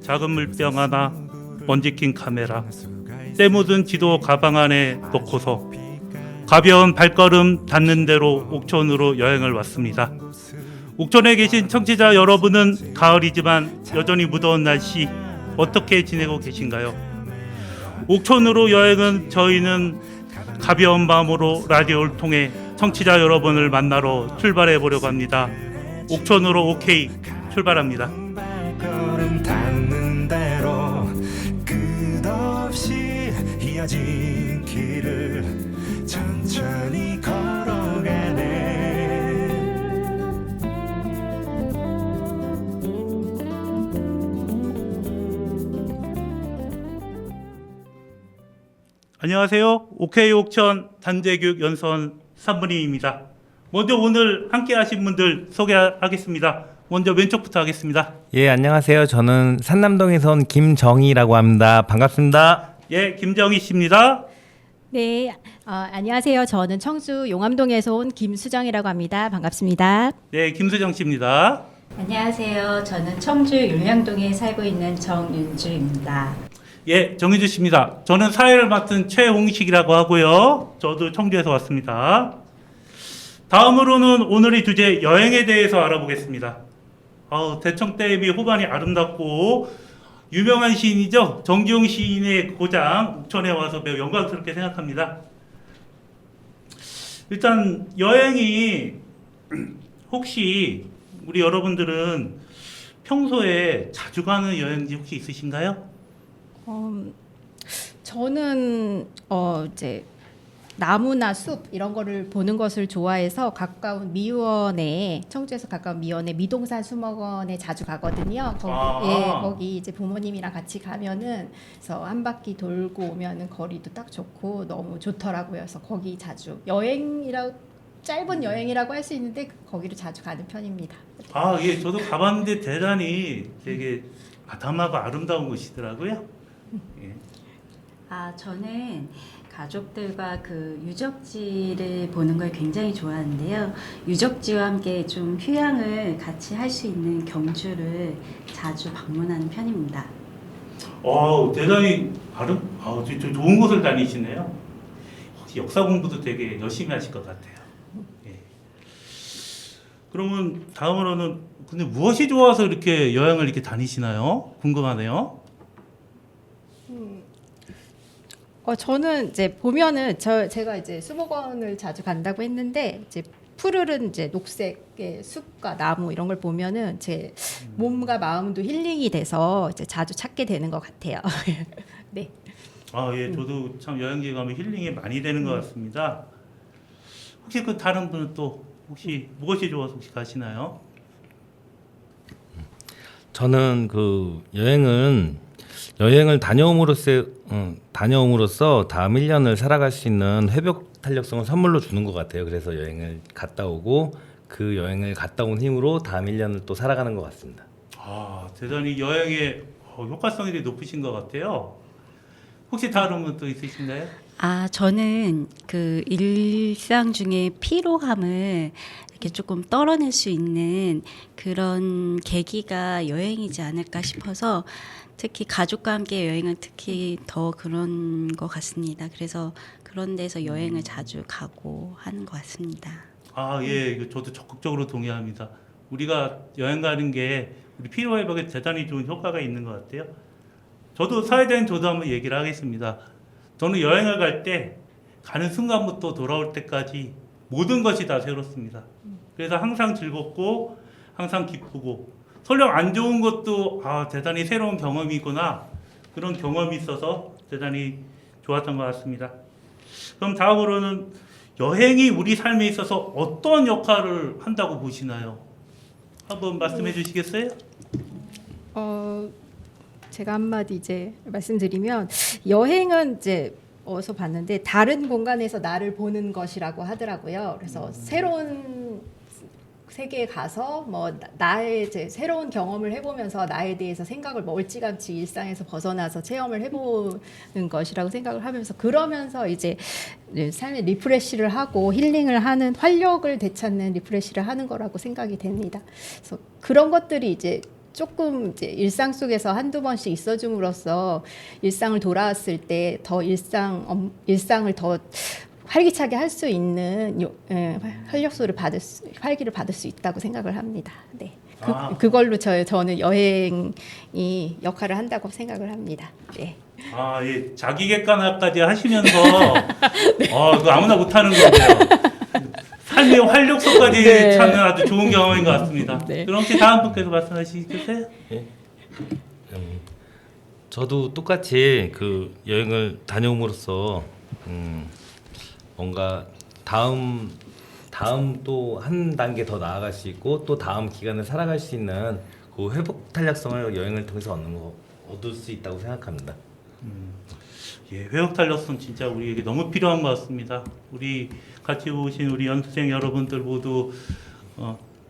작은 물병 하나, 먼지 낀 카메라, 때 묻은 지도 가방 안에 넣고서 가벼운 발걸음 닿는 대로 옥천으로 여행을 왔습니다. 옥천에 계신 청취자 여러분은 가을이지만 여전히 무더운 날씨 어떻게 지내고 계신가요? 옥천으로 여행은 저희는 가벼운 마음으로 라디오를 통해 청취자 여러분을 만나러 출발해 보려고 합니다. 옥천으로 오케이 출발합니다. 발걸음 닿는 대로 끝없이 이어진 길을 천천히 걸어가네. 안녕하세요. 오케이 옥천 단재교육 연수원 산부님입니다. 먼저 오늘 함께 하신 분들 소개하겠습니다. 먼저 왼쪽부터 하겠습니다. 예, 안녕하세요. 저는 산남동에서 온 김정희라고 합니다. 반갑습니다. 예, 김정희 씨입니다. 네, 안녕하세요. 저는 청주 용암동에서 온 김수정이라고 합니다. 반갑습니다. 네, 김수정 씨입니다. 안녕하세요. 저는 청주 율량동에 살고 있는 정윤주입니다. 예, 정희주 씨입니다. 저는 사회를 맡은 최홍식이라고 하고요. 저도 청주에서 왔습니다. 다음으로는 오늘의 주제 여행에 대해서 알아보겠습니다. 대청댐이 호반이 아름답고 유명한 시인이죠. 정지용 시인의 고장 옥천에 와서 매우 영광스럽게 생각합니다. 일단 여행이 혹시 우리 여러분들은 평소에 자주 가는 여행지 혹시 있으신가요? 저는 이제 나무나 숲 이런 거를 보는 것을 좋아해서 가까운 미원에 청주에서 가까운 미원에 미동산 수목원에 자주 가거든요. 거기 이제 부모님이랑 같이 가면은 그래서 한 바퀴 돌고 오면은 거리도 딱 좋고 너무 좋더라고요. 그래서 거기 자주 짧은 여행이라고 할 수 있는데 거기를 자주 가는 편입니다. 예, 저도 가봤는데 대단히 되게 아담하고 아름다운 곳이더라고요. 예. 저는 가족들과 그 유적지를 보는 걸 굉장히 좋아하는데요. 유적지와 함께 좀 휴양을 같이 할 수 있는 경주를 자주 방문하는 편입니다. 대단히 좋은 곳을 다니시네요. 혹시 역사 공부도 되게 열심히 하실 것 같아요. 예. 그러면 다음으로는 근데 무엇이 좋아서 이렇게 여행을 이렇게 다니시나요? 궁금하네요. 저는 이제 보면은 제가 이제 수목원을 자주 간다고 했는데 이제 푸르른 이제 녹색의 숲과 나무 이런 걸 보면은 제 몸과 마음도 힐링이 돼서 이제 자주 찾게 되는 것 같아요. 네. 예, 저도 참 여행지 가면 힐링이 많이 되는 것 같습니다. 혹시 그 다른 분은 또 혹시 무엇이 좋아서 혹시 가시나요? 저는 그 여행을 다녀옴으로써 다음 1년을 살아갈 수 있는 회복 탄력성을 선물로 주는 것 같아요. 그래서 여행을 갔다 오고 그 여행을 갔다 온 힘으로 다음 1년을 또 살아가는 것 같습니다. 대단히 여행의 효과성이 되게 높으신 것 같아요. 혹시 다른 분 또 있으신가요? 저는 그 일상 중에 피로함을 이렇게 조금 떨어낼 수 있는 그런 계기가 여행이지 않을까 싶어서 특히 가족과 함께 여행은 특히 더 그런 것 같습니다. 그래서 그런 데서 여행을 자주 가고 하는 것 같습니다. 예, 이거 저도 적극적으로 동의합니다. 우리가 여행 가는 게 우리 피로 회복에 대단히 좋은 효과가 있는 것 같아요. 저도 사회자인 저도 한번 얘기를 하겠습니다. 저는 여행을 갈 때 가는 순간부터 돌아올 때까지 모든 것이 다 새롭습니다. 그래서 항상 즐겁고 항상 기쁘고 설령 안 좋은 것도 대단히 새로운 경험이구나 그런 경험이 있어서 대단히 좋았던 것 같습니다. 그럼 다음으로는 여행이 우리 삶에 있어서 어떤 역할을 한다고 보시나요? 한번 말씀해 주시겠어요? 제가 한마디 이제 말씀드리면 여행은 이제 어디서 봤는데 다른 공간에서 나를 보는 것이라고 하더라고요. 그래서 새로운 세계에 가서 뭐 나의 이제 새로운 경험을 해보면서 나에 대해서 생각을 멀찌감치 일상에서 벗어나서 체험을 해보는 것이라고 생각을 하면서 그러면서 이제 삶의 리프레시를 하고 힐링을 하는 활력을 되찾는 리프레시를 하는 거라고 생각이 됩니다. 그래서 그런 것들이 이제 조금 이제 일상 속에서 한두 번씩 있어줌으로써 일상을 돌아왔을 때 더 일상을 더 활기차게 할 수 있는 활기를 받을 수 있다고 생각을 합니다. 네. 그걸로 저는 여행이 역할을 한다고 생각을 합니다. 네. 아, 예, 자기 객관화까지 하시면서 그거 아무나 못하는 건데요. 삶의 활력소까지 네. 찾는 아주 좋은 경험인 것 같습니다. 네. 그럼 혹시 다음 분께서 말씀하시겠어요? 저도 똑같이 그 여행을 다녀옴으로써 뭔가 다음 또 한 단계 더 나아갈 수 있고 또 다음 기간을 살아갈 수 있는 그 회복 탄력성을 여행을 통해서 얻을 수 있다고 생각합니다. 예, 회복 탄력성 진짜 우리에게 너무 필요한 것 같습니다. 우리 같이 오신 우리 연수생 여러분들 모두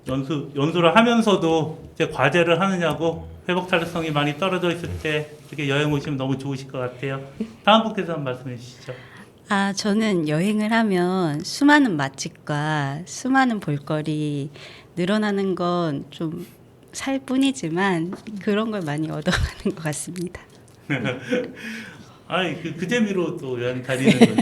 연수를 하면서도 이제 과제를 하느냐고 회복 탄력성이 많이 떨어져 있을 때 이렇게 여행 오시면 너무 좋으실 것 같아요. 다음 분께서 한번 말씀해 주시죠. 저는 여행을 하면 수많은 맛집과 수많은 볼거리 늘어나는 건 좀 살 뿐이지만 그런 걸 많이 얻어가는 것 같습니다. 아니 그 재미로 또 여행 다니는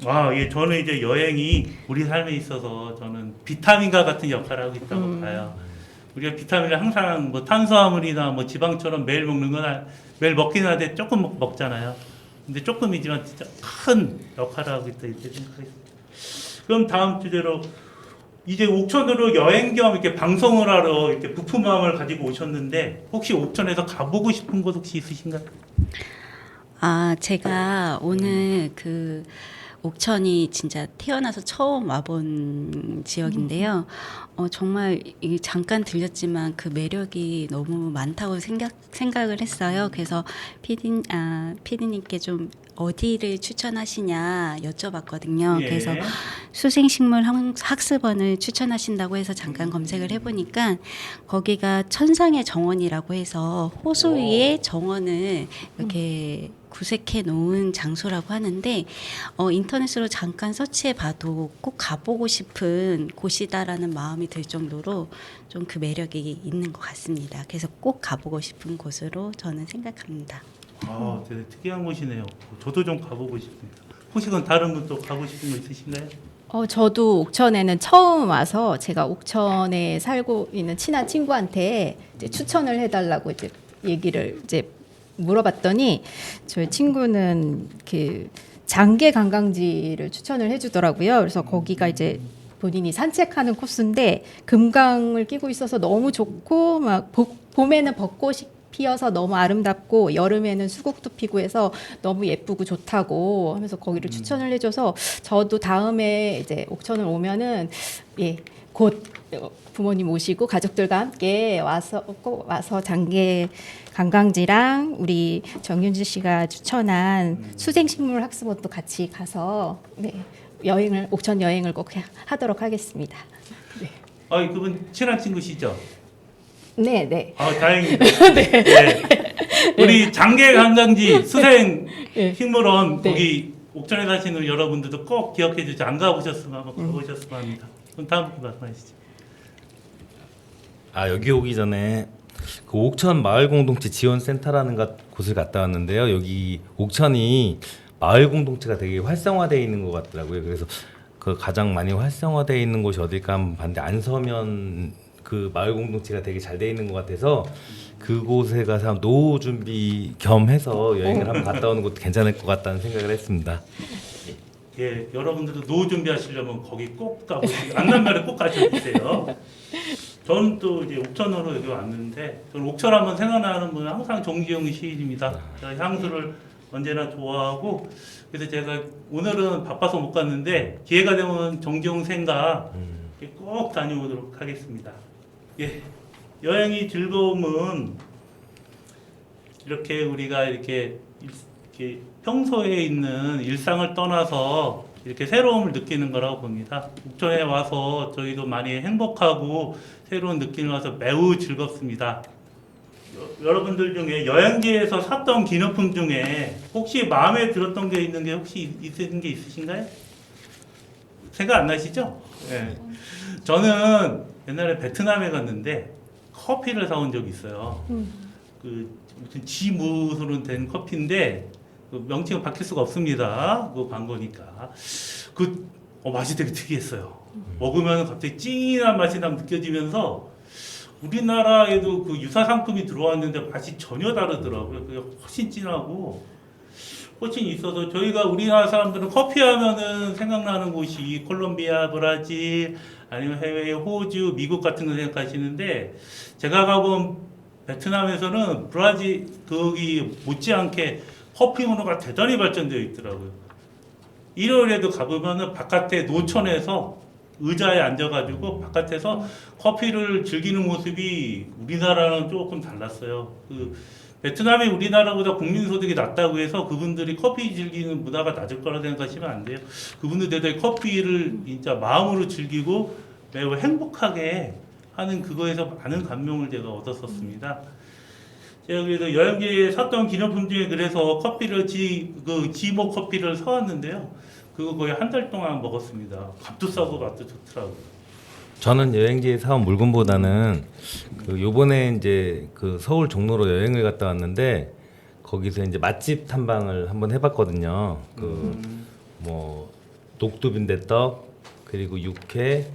거. 예, 저는 이제 여행이 우리 삶에 있어서 저는 비타민과 같은 역할을 하고 있다고 봐요. 우리가 비타민을 항상 뭐 탄수화물이나 뭐 지방처럼 매일 먹는 건 매일 먹긴 하는데 조금 먹잖아요. 근데 조금이지만 진짜 큰 역할을 하고 있다 이렇게 생각했습니다. 그럼 다음 주제로 이제 옥천으로 여행 겸 이렇게 방송을 하러 이렇게 부푼 마음을 가지고 오셨는데 혹시 옥천에서 가보고 싶은 곳 혹시 있으신가요? 제가 오늘 그 옥천이 진짜 태어나서 처음 와본 지역인데요. 정말 잠깐 들렸지만 그 매력이 너무 많다고 생각을 했어요. 그래서 피디님께 좀 어디를 추천하시냐 여쭤봤거든요. 예. 그래서 수생식물 학습원을 추천하신다고 해서 잠깐 검색을 해보니까 거기가 천상의 정원이라고 해서 호수 위에 정원을 이렇게 구색해 놓은 장소라고 하는데 인터넷으로 잠깐 서치해 봐도 꼭 가보고 싶은 곳이다라는 마음이 들 정도로 좀 그 매력이 있는 것 같습니다. 그래서 꼭 가보고 싶은 곳으로 저는 생각합니다. 되게 특이한 곳이네요. 저도 좀 가보고 싶습니다. 혹시 그럼 다른 분 또 가고 싶은 거 있으신가요? 저도 옥천에는 처음 와서 제가 옥천에 살고 있는 친한 친구한테 이제 추천을 해달라고 이제 얘기를 이제 물어봤더니 저희 친구는 그 장계 관광지를 추천을 해주더라고요. 그래서 거기가 이제 본인이 산책하는 코스인데 금강을 끼고 있어서 너무 좋고 막 봄에는 벚꽃이 피어서 너무 아름답고 여름에는 수국도 피고 해서 너무 예쁘고 좋다고 하면서 거기를 추천을 해줘서 저도 다음에 이제 옥천을 오면은 곧 부모님 모시고 가족들과 함께 꼭 와서 장계 관광지랑 우리 정윤주 씨가 추천한 수생식물 학습원도 같이 가서 옥천 여행을 꼭 하도록 하겠습니다. 네. 그분 친한 친구시죠? 네. 다행입니다. 네. 우리 장계 관광지 수생 네. 식물원 네. 거기 옥천에 사시는 여러분들도 꼭 기억해 주죠. 안 가보셨으면 한번 가보셨으면 합니다. 그럼 다음 분 말씀하시죠. 여기 오기 전에 그 옥천 마을 공동체 지원센터라는 곳을 갔다 왔는데요. 여기 옥천이 마을 공동체가 되게 활성화되어 있는 것 같더라고요. 그래서 그 가장 많이 활성화되어 있는 곳이 어딜까 한번 봤는데 안서면 그 마을 공동체가 되게 잘 되어 있는 것 같아서 그곳에 가서 노후 준비 겸 해서 여행을 한번 갔다 오는 것도 괜찮을 것 같다는 생각을 했습니다. 예, 여러분들도 노후 준비하시려면 거기 꼭 가보시고 안남면에 꼭 가셔주세요. 저는 또 이제 옥천으로 여기 왔는데 저는 옥천 하면 생각나는 분은 항상 정지용 시인입니다. 제가 향수를 언제나 좋아하고 그래서 제가 오늘은 바빠서 못 갔는데 기회가 되면 정지용 생가 꼭 다녀오도록 하겠습니다. 예, 여행이 즐거움은 이렇게 우리가 이렇게 평소에 있는 일상을 떠나서 이렇게 새로움을 느끼는 거라고 봅니다. 옥천에 와서 저희도 많이 행복하고 새로운 느낌을 와서 매우 즐겁습니다. 여러분들 중에 여행지에서 샀던 기념품 중에 혹시 마음에 들었던 게 있는 게 혹시 있으신 게 있으신가요? 생각 안 나시죠? 네. 저는 옛날에 베트남에 갔는데 커피를 사온 적이 있어요. 그 무슨 지무스로 된 커피인데 그 명칭은 바뀔 수가 없습니다. 그 광고니까 맛이 되게 특이했어요. 먹으면 갑자기 찡한 맛이 막 느껴지면서 우리나라에도 그 유사 상품이 들어왔는데 맛이 전혀 다르더라고요. 그게 훨씬 진하고 훨씬 있어서 저희가 우리나라 사람들은 커피 하면은 생각나는 곳이 콜롬비아, 브라질 아니면 해외 호주, 미국 같은 거 생각하시는데 제가 가본 베트남에서는 브라질 거기 못지않게 커피 문화가 대단히 발전되어 있더라고요. 일요일에도 가보면은 바깥에 노천에서 의자에 앉아가지고 바깥에서 커피를 즐기는 모습이 우리나라랑 조금 달랐어요. 그 베트남이 우리나라보다 국민소득이 낮다고 해서 그분들이 커피 즐기는 문화가 낮을 거라 생각하시면 안 돼요. 그분들 대단히 커피를 진짜 마음으로 즐기고 매우 행복하게 하는 그거에서 많은 감명을 제가 얻었었습니다. 제가 그래서 여행지에 샀던 기념품 중에 그래서 커피를 지모 커피를 사왔는데요. 그거 거의 한 달 동안 먹었습니다. 값도 싸고 맛도 좋더라고요. 저는 여행지에 사온 물건보다는 그 요번에 이제 그 서울 종로로 여행을 갔다 왔는데 거기서 이제 맛집 탐방을 한번 해봤거든요. 그 뭐 녹두빈대떡 그리고 육회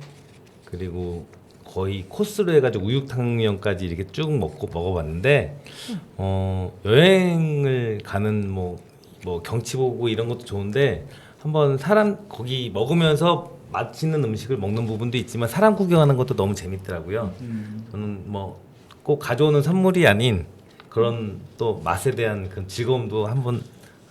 그리고 거의 코스로 해가지고 우육탕면까지 이렇게 쭉 먹어봤는데 여행을 가는 뭐 경치 보고 이런 것도 좋은데 한번 사람 거기 먹으면서 맛있는 음식을 먹는 부분도 있지만 사람 구경하는 것도 너무 재밌더라고요. 저는 뭐 꼭 가져오는 선물이 아닌 그런 또 맛에 대한 그런 즐거움도 한번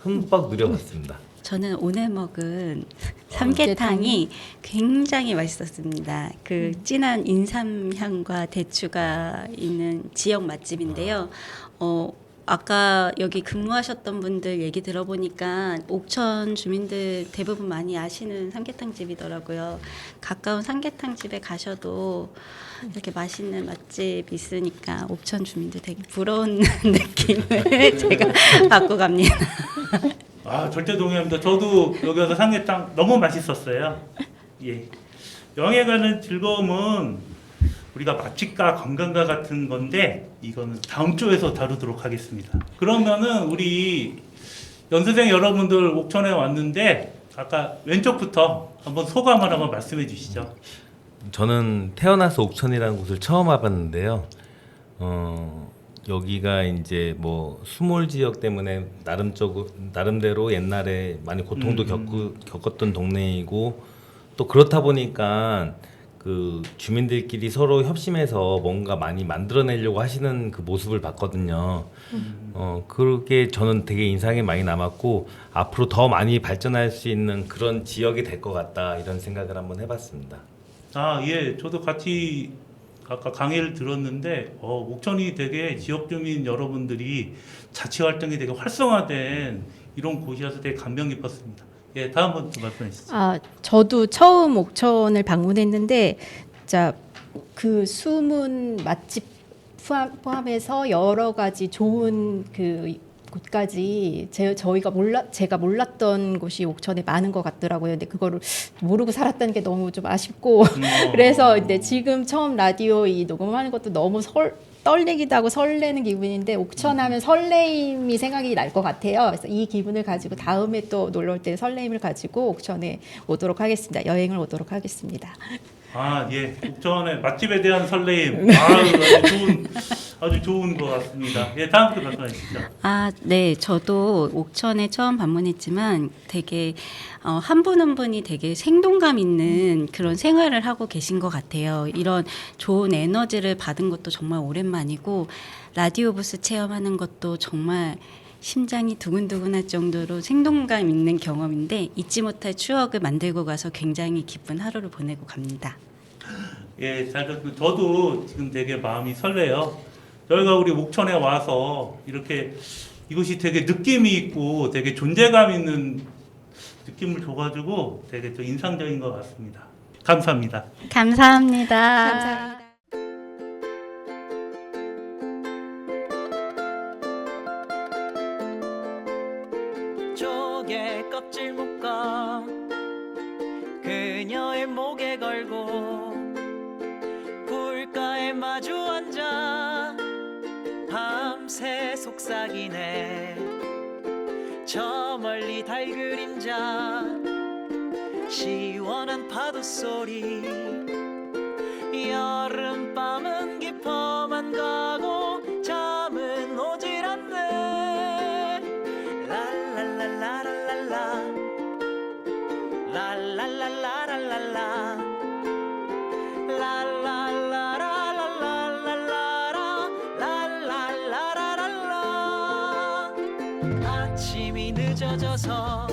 흠뻑 누려봤습니다. 저는 오늘 먹은 삼계탕이 굉장히 맛있었습니다. 그 진한 인삼향과 대추가 있는 지역 맛집인데요. 아까 여기 근무하셨던 분들 얘기 들어보니까 옥천 주민들 대부분 많이 아시는 삼계탕 집이더라고요. 가까운 삼계탕 집에 가셔도 이렇게 맛있는 맛집 있으니까 옥천 주민들 되게 부러운 느낌을 제가 받고 갑니다. 아, 절대 동의합니다. 저도 여기 와서 삼계탕 너무 맛있었어요. 예. 여행에 가는 즐거움은 우리가 맛집과 관광과 같은 건데 이거는 다음 주에서 다루도록 하겠습니다. 그러면은 우리 연수생 여러분들 옥천에 왔는데 아까 왼쪽부터 한번 소감을 한번 말씀해 주시죠. 저는 태어나서 옥천이라는 곳을 처음 와봤는데요. 여기가 이제 뭐 수몰 지역 때문에 나름대로 옛날에 많이 고통도 겪었던 동네이고 또 그렇다 보니까 그 주민들끼리 서로 협심해서 뭔가 많이 만들어내려고 하시는 그 모습을 봤거든요. 그게 저는 되게 인상에 많이 남았고 앞으로 더 많이 발전할 수 있는 그런 지역이 될 것 같다 이런 생각을 한번 해봤습니다. 아, 예. 저도 같이 아까 강의를 들었는데 옥천이 되게 지역 주민 여러분들이 자치 활동이 되게 활성화된 이런 곳이어서 되게 감명 깊었습니다. 예, 다음 분 말씀해 주시죠. 저도 처음 옥천을 방문했는데 진짜 그 숨은 맛집 포함해서 여러 가지 좋은 그 곳까지 제가 몰랐던 곳이 옥천에 많은 것 같더라고요. 근데 그거를 모르고 살았다는 게 너무 좀 아쉽고 그래서 근데 지금 처음 라디오 이 녹음하는 것도 너무 떨리기도 하고 설레는 기분인데 옥천하면 설레임이 생각이 날 것 같아요. 그래서 이 기분을 가지고 다음에 또 놀러 올 때 설레임을 가지고 옥천에 오도록 하겠습니다. 여행을 오도록 하겠습니다. 아, 예. 옥천의 맛집에 대한 설레임. 아주 좋은 것 같습니다. 예, 다음 분 말씀해 주시죠. 네. 저도 옥천에 처음 방문했지만 되게 한 분 한 분이 되게 생동감 있는 그런 생활을 하고 계신 것 같아요. 이런 좋은 에너지를 받은 것도 정말 오랜만이고 라디오 부스 체험하는 것도 정말 심장이 두근두근할 정도로 생동감 있는 경험인데 잊지 못할 추억을 만들고 가서 굉장히 기쁜 하루를 보내고 갑니다. 예, 잘 들었습니다. 저도 지금 되게 마음이 설레요. 저희가 우리 옥천에 와서 이렇게 이것이 되게 느낌이 있고 되게 존재감 있는 느낌을 줘가지고 되게 좀 인상적인 것 같습니다. 감사합니다. 감사합니다. 감사합니다. 조개 껍질 묶어 그녀의 목에 걸고 불가에 마주 앉아 밤새 속삭이네. 저 멀리 달 그림자 시원한 파도 소리. 여름밤은 깊어만 가고 잠은 오질 않네. 랄랄랄라랄랄라 랄랄랄라랄랄라 랄랄라라랄랄라라. 아침이 늦어져서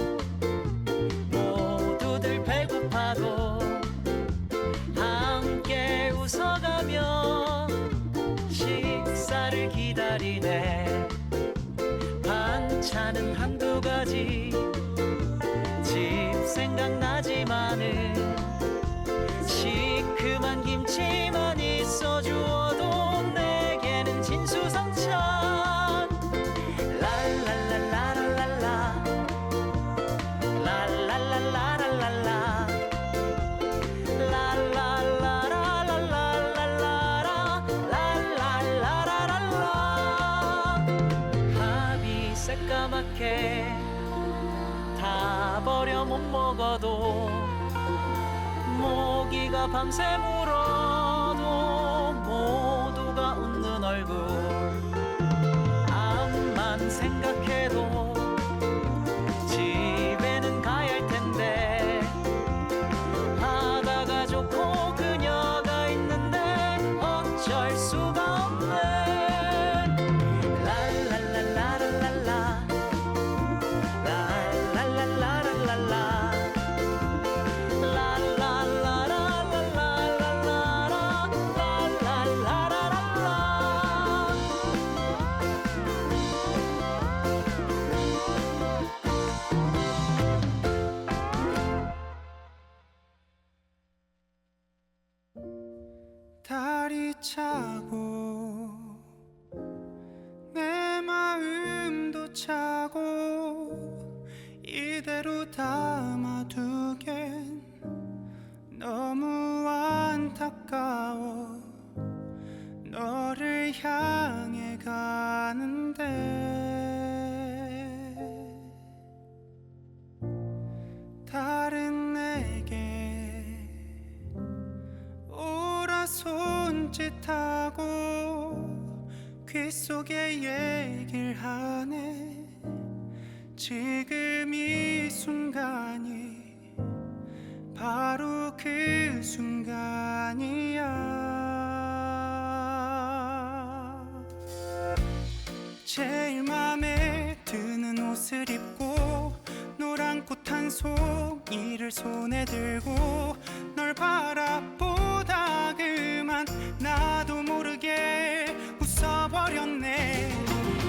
모두들 배고파도 함께 웃어가며 식사를 기다리네. 반찬은 한두 가지 집 생각나지만은 시큼한 김치만 있어 주어도 내게는 진수성찬. 랄랄랄라랄랄라 랄랄랄라랄랄라 랄랄라라랄랄라라 랄랄라라랄라. 밥이 새까맣게 다 버려 못 먹어도 모기가 밤새 물어도 모두가 웃는 얼굴. 암만 생각해도 집에는 가야 할 텐데 바다가 좋고 그녀가 있는데 어쩔 수가 없네. 랄랄랄라랄랄라 랄랄랄라랄랄라 달이 차고 내 마음도 차고 이대로 담아두겐 너무 안타까워. 너를 향해 가는데 다른 내게 오라 손짓하고 귓속에 얘기를 하네. 지금 이 순간이 바로 그 순간이야. 제일 맘에 드는 옷을 입고 노란 꽃 한 송이를 손에 들고 널 바라보다 그만 나도 모르게 웃어버렸네.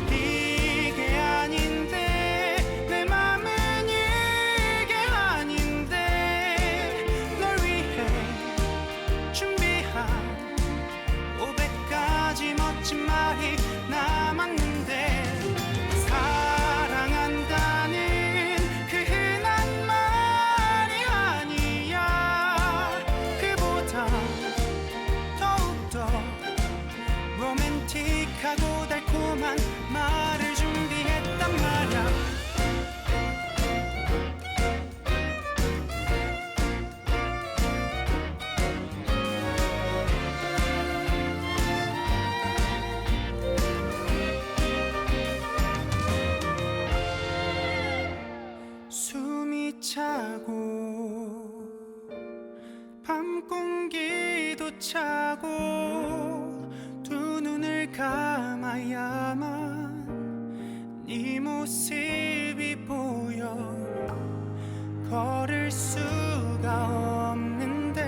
이게 아닌데 내 맘은 이게 아닌데 널 위해 준비한 500가지 멋진 말이 남았는데 사랑한다는 그 흔한 말이 아니야. 그보다 더욱더 로맨틱하고 달콤한 말을 준비했단 말야. 숨이 차고 밤 공기도 차고 두 눈을 감아야만 네 모습이 보여. 걸을 수가 없는데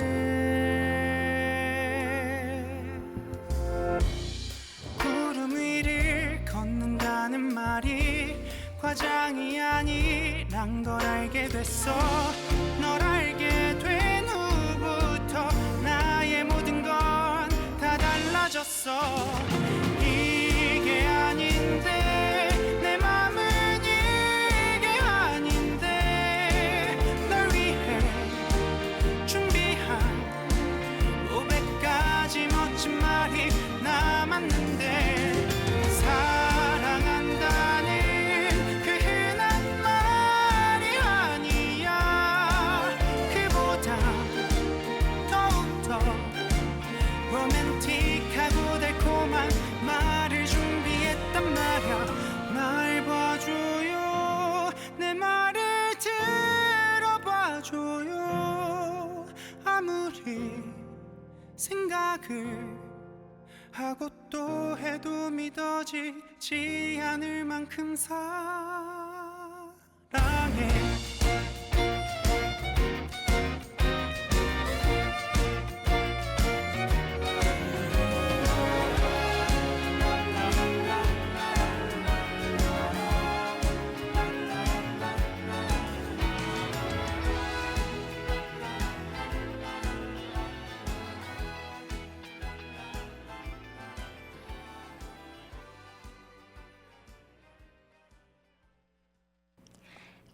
구름 위를 걷는다는 말이 과장이 아니란 걸 알게 됐어. 널 알게 된 후부터 나의 모든 건 다 달라졌어. 이게 아닌데 내 맘은 이게 아닌데 널 위해 준비한 500가지 멋진 말이 남았는데 생각을 하고 또 해도 믿어지지 않을 만큼 사랑해.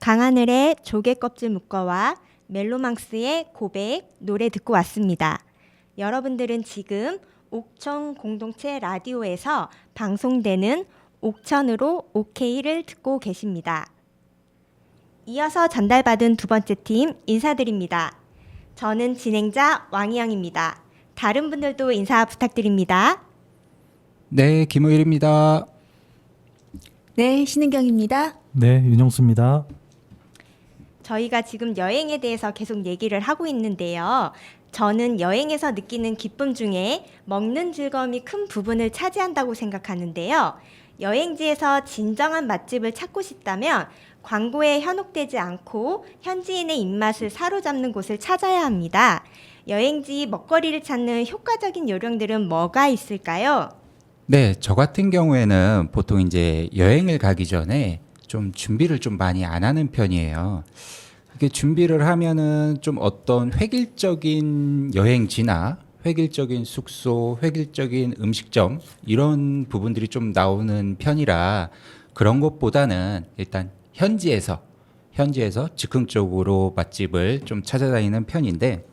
강하늘의 조개 껍질 묶어와 멜로망스의 고백 노래 듣고 왔습니다. 여러분들은 지금 옥천 공동체 라디오에서 방송되는 옥천으로 OK를 듣고 계십니다. 이어서 전달받은 두 번째 팀 인사드립니다. 저는 진행자 왕희영입니다. 다른 분들도 인사 부탁드립니다. 네, 김우일입니다. 네, 신은경입니다. 네, 윤영수입니다. 저희가 지금 여행에 대해서 계속 얘기를 하고 있는데요. 저는 여행에서 느끼는 기쁨 중에 먹는 즐거움이 큰 부분을 차지한다고 생각하는데요. 여행지에서 진정한 맛집을 찾고 싶다면 광고에 현혹되지 않고 현지인의 입맛을 사로잡는 곳을 찾아야 합니다. 여행지 먹거리를 찾는 효과적인 요령들은 뭐가 있을까요? 네, 저 같은 경우에는 보통 이제 여행을 가기 전에 좀 준비를 좀 많이 안 하는 편이에요. 이게 준비를 하면은 좀 어떤 획일적인 여행지나 획일적인 숙소, 획일적인 음식점 이런 부분들이 좀 나오는 편이라 그런 것보다는 일단 현지에서 즉흥적으로 맛집을 좀 찾아다니는 편인데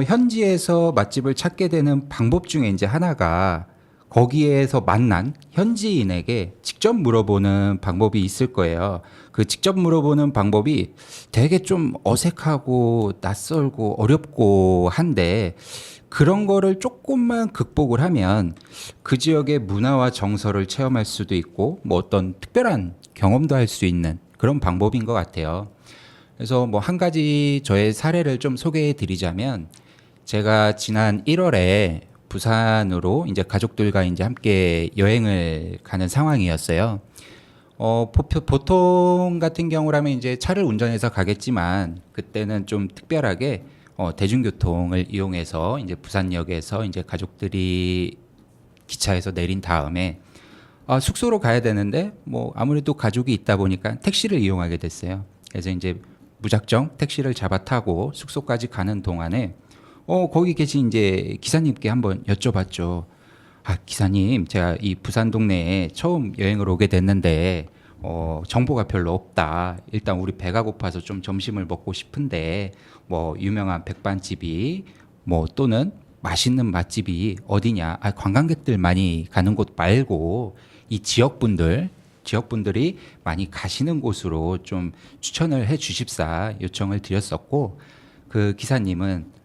현지에서 맛집을 찾게 되는 방법 중에 이제 하나가 거기에서 만난 현지인에게 직접 물어보는 방법이 있을 거예요. 그 직접 물어보는 방법이 되게 좀 어색하고 낯설고 어렵고 한데 그런 거를 조금만 극복을 하면 그 지역의 문화와 정서를 체험할 수도 있고 뭐 어떤 특별한 경험도 할 수 있는 그런 방법인 것 같아요. 그래서 뭐 한 가지 저의 사례를 좀 소개해 드리자면 제가 지난 1월에 부산으로 이제 가족들과 이제 함께 여행을 가는 상황이었어요. 보통 같은 경우라면 이제 차를 운전해서 가겠지만 그때는 좀 특별하게 대중교통을 이용해서 이제 부산역에서 이제 가족들이 기차에서 내린 다음에 숙소로 가야 되는데 뭐 아무래도 가족이 있다 보니까 택시를 이용하게 됐어요. 그래서 이제 무작정 택시를 잡아 타고 숙소까지 가는 동안에 거기 계신 이제 기사님께 한번 여쭤봤죠. 기사님, 제가 이 부산 동네에 처음 여행을 오게 됐는데 정보가 별로 없다. 일단 우리 배가 고파서 좀 점심을 먹고 싶은데 뭐 유명한 백반집이 뭐 또는 맛있는 맛집이 어디냐? 관광객들 많이 가는 곳 말고 이 지역분들이 많이 가시는 곳으로 좀 추천을 해 주십사 요청을 드렸었고 그 기사님은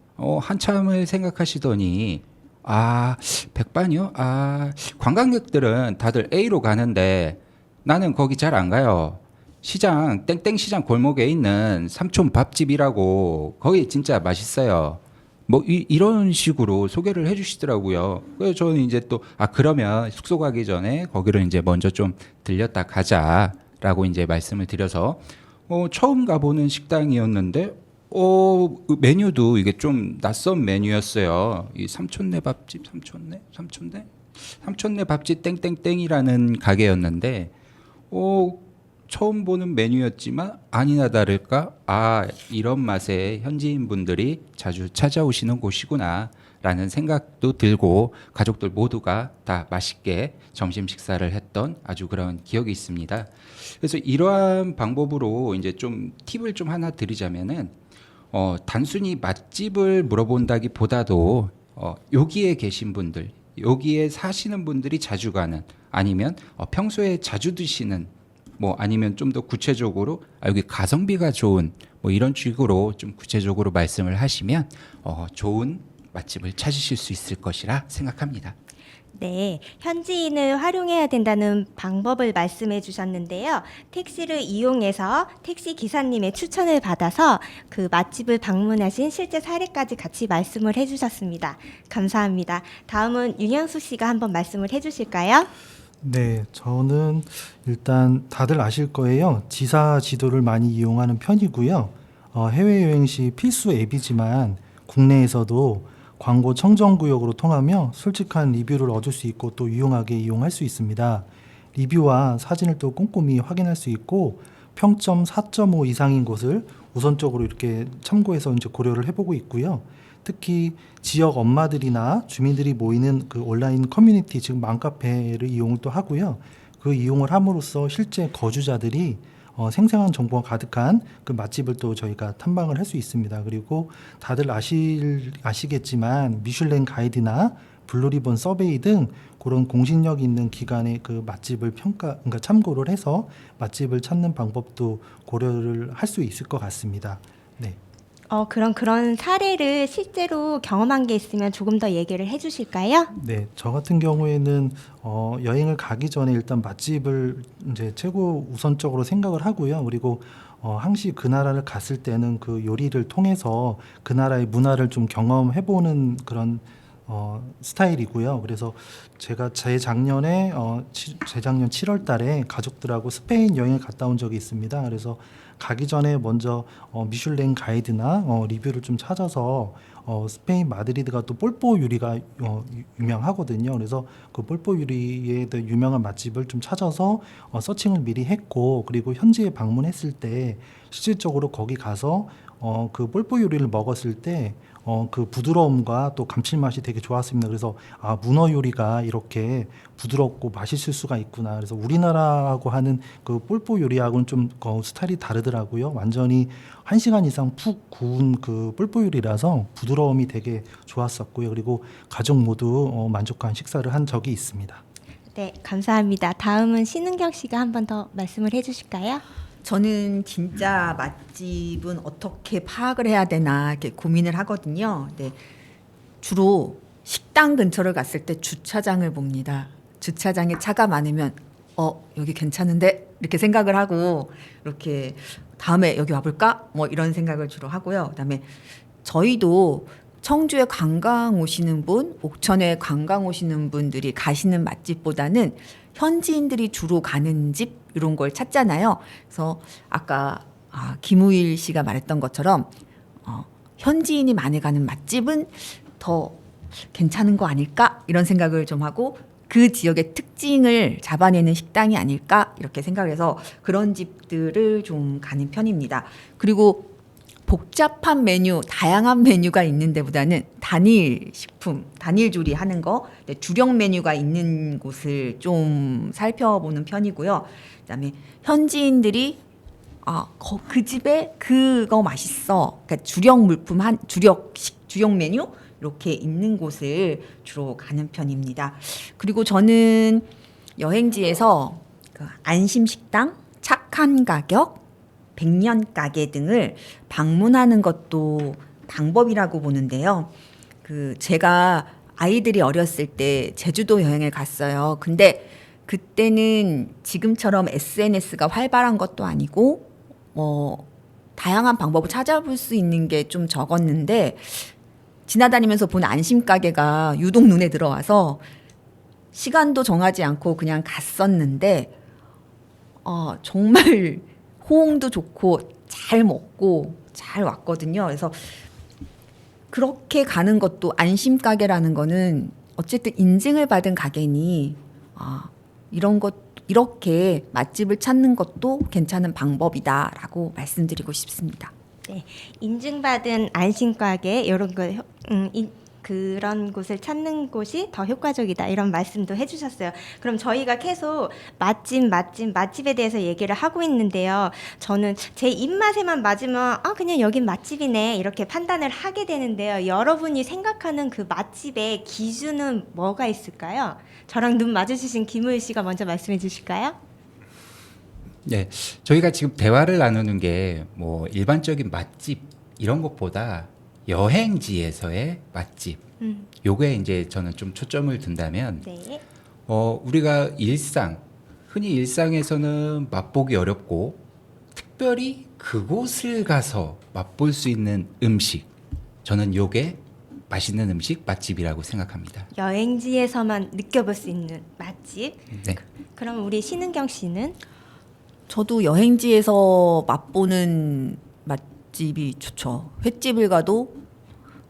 한참을 생각하시더니 백반이요? 관광객들은 다들 A로 가는데 나는 거기 잘 안 가요. 시장 땡땡 시장 골목에 있는 삼촌 밥집이라고 거기 진짜 맛있어요. 뭐 이런 식으로 소개를 해주시더라고요. 그래서 저는 이제 또 그러면 숙소 가기 전에 거기를 이제 먼저 좀 들렸다 가자라고 이제 말씀을 드려서 처음 가보는 식당이었는데 메뉴도 이게 좀 낯선 메뉴였어요. 이 삼촌네 밥집, 삼촌네 밥집 땡땡땡이라는 가게였는데 처음 보는 메뉴였지만 아니나 다를까 이런 맛에 현지인 분들이 자주 찾아오시는 곳이구나 라는 생각도 들고 가족들 모두가 다 맛있게 점심 식사를 했던 아주 그런 기억이 있습니다. 그래서 이러한 방법으로 이제 좀 팁을 좀 하나 드리자면은 단순히 맛집을 물어본다기보다도 여기에 계신 분들, 여기에 사시는 분들이 자주 가는 아니면 평소에 자주 드시는 뭐 아니면 좀 더 구체적으로 여기 가성비가 좋은 뭐 이런 식으로 좀 구체적으로 말씀을 하시면 좋은 맛집을 찾으실 수 있을 것이라 생각합니다. 네, 현지인을 활용해야 된다는 방법을 말씀해 주셨는데요. 택시를 이용해서 택시 기사님의 추천을 받아서 그 맛집을 방문하신 실제 사례까지 같이 말씀을 해 주셨습니다. 감사합니다. 다음은 윤영수 씨가 한번 말씀을 해 주실까요? 네, 저는 일단 다들 아실 거예요. 지사 지도를 많이 이용하는 편이고요. 해외여행 시 필수 앱이지만 국내에서도 광고 청정구역으로 통하며 솔직한 리뷰를 얻을 수 있고 또 유용하게 이용할 수 있습니다. 리뷰와 사진을 또 꼼꼼히 확인할 수 있고 평점 4.5 이상인 곳을 우선적으로 이렇게 참고해서 이제 고려를 해보고 있고요. 특히 지역 엄마들이나 주민들이 모이는 그 온라인 커뮤니티 즉 맘카페를 이용을 또 하고요. 그 이용을 함으로써 실제 거주자들이 생생한 정보가 가득한 그 맛집을 또 저희가 탐방을 할 수 있습니다. 그리고 다들 아시겠지만 미슐랭 가이드나 블루리본 서베이 등 그런 공신력 있는 기관의 그 맛집을 그러니까 참고를 해서 맛집을 찾는 방법도 고려를 할 수 있을 것 같습니다. 네. 그런 사례를 실제로 경험한 게 있으면 조금 더 얘기를 해 주실까요? 네, 저 같은 경우에는 여행을 가기 전에 일단 맛집을 이제 최고 우선적으로 생각을 하고요. 그리고 항시 그 나라를 갔을 때는 그 요리를 통해서 그 나라의 문화를 좀 경험해보는 그런 스타일이고요. 그래서 제가 재작년 7월 달에 가족들하고 스페인 여행을 갔다 온 적이 있습니다. 그래서 가기 전에 먼저 미슐랭 가이드나 리뷰를 좀 찾아서 스페인 마드리드가 또 폴포 요리가 유명하거든요. 그래서 그 폴포 요리에 대한 유명한 맛집을 좀 찾아서 서칭을 미리 했고, 그리고 현지에 방문했을 때 실질적으로 거기 가서 그 폴포 요리를 먹었을 때 그 부드러움과 또 감칠맛이 되게 좋았습니다. 그래서 문어 요리가 이렇게 부드럽고 맛있을 수가 있구나. 그래서 우리나라하고 하는 그 폴포 요리하고는 좀 스타일이 다르더라고요. 완전히 1시간 이상 푹 구운 그 폴포 요리라서 부드러움이 되게 좋았었고요. 그리고 가족 모두 만족한 식사를 한 적이 있습니다. 네, 감사합니다. 다음은 신은경 씨가 한 번 더 말씀을 해 주실까요? 저는 진짜 맛집은 어떻게 파악을 해야 되나 이렇게 고민을 하거든요. 네, 주로 식당 근처를 갔을 때 주차장을 봅니다. 주차장에 차가 많으면 여기 괜찮은데 이렇게 생각을 하고 이렇게 다음에 여기 와볼까? 뭐 이런 생각을 주로 하고요. 그다음에 저희도 청주에 관광 오시는 분, 옥천에 관광 오시는 분들이 가시는 맛집보다는 현지인들이 주로 가는 집 이런 걸 찾잖아요. 그래서 아까 김우일 씨가 말했던 것처럼 현지인이 많이 가는 맛집은 더 괜찮은 거 아닐까 이런 생각을 좀 하고 그 지역의 특징을 잡아내는 식당이 아닐까 이렇게 생각해서 그런 집들을 좀 가는 편입니다. 그리고 복잡한 메뉴, 다양한 메뉴가 있는 데보다는 단일 식품, 단일 조리하는 거, 주력 메뉴가 있는 곳을 좀 살펴보는 편이고요. 그다음에 현지인들이 그 집에 그거 맛있어. 그러니까 주력 물품 주력 메뉴 이렇게 있는 곳을 주로 가는 편입니다. 그리고 저는 여행지에서 그 안심식당, 착한 가격, 백년 가게 등을 방문하는 것도 방법이라고 보는데요. 제가 아이들이 어렸을 때 제주도 여행을 갔어요. 근데 그때는 지금처럼 SNS가 활발한 것도 아니고 다양한 방법을 찾아볼 수 있는 게 좀 적었는데 지나다니면서 본 안심 가게가 유독 눈에 들어와서 시간도 정하지 않고 그냥 갔었는데 정말 호응도 좋고 잘 먹고 잘 왔거든요. 그래서 그렇게 가는 것도 안심 가게라는 거는 어쨌든 인증을 받은 가게니 이렇게 맛집을 찾는 것도 괜찮은 방법이다라고 말씀드리고 싶습니다. 네, 인증받은 안심가게 이런 거 그런 곳을 찾는 곳이 더 효과적이다 이런 말씀도 해주셨어요. 그럼 저희가 계속 맛집에 대해서 얘기를 하고 있는데요. 저는 제 입맛에만 맞으면 그냥 여긴 맛집이네 이렇게 판단을 하게 되는데요. 여러분이 생각하는 그 맛집의 기준은 뭐가 있을까요? 저랑 눈 마주치신 김우일 씨가 먼저 말씀해 주실까요? 네, 저희가 지금 대화를 나누는 게 뭐 일반적인 맛집 이런 것보다 여행지에서의 맛집. 요게 이제 저는 좀 초점을 둔다면 네. 우리가 흔히 일상에서는 맛보기 어렵고 특별히 그곳을 가서 맛볼 수 있는 음식. 저는 요게 맛있는 음식 맛집이라고 생각합니다. 여행지에서만 느껴볼 수 있는 맛집. 네. 그럼 우리 신은경 씨는? 저도 여행지에서 맛보는 맛집이 좋죠. 횟집을 가도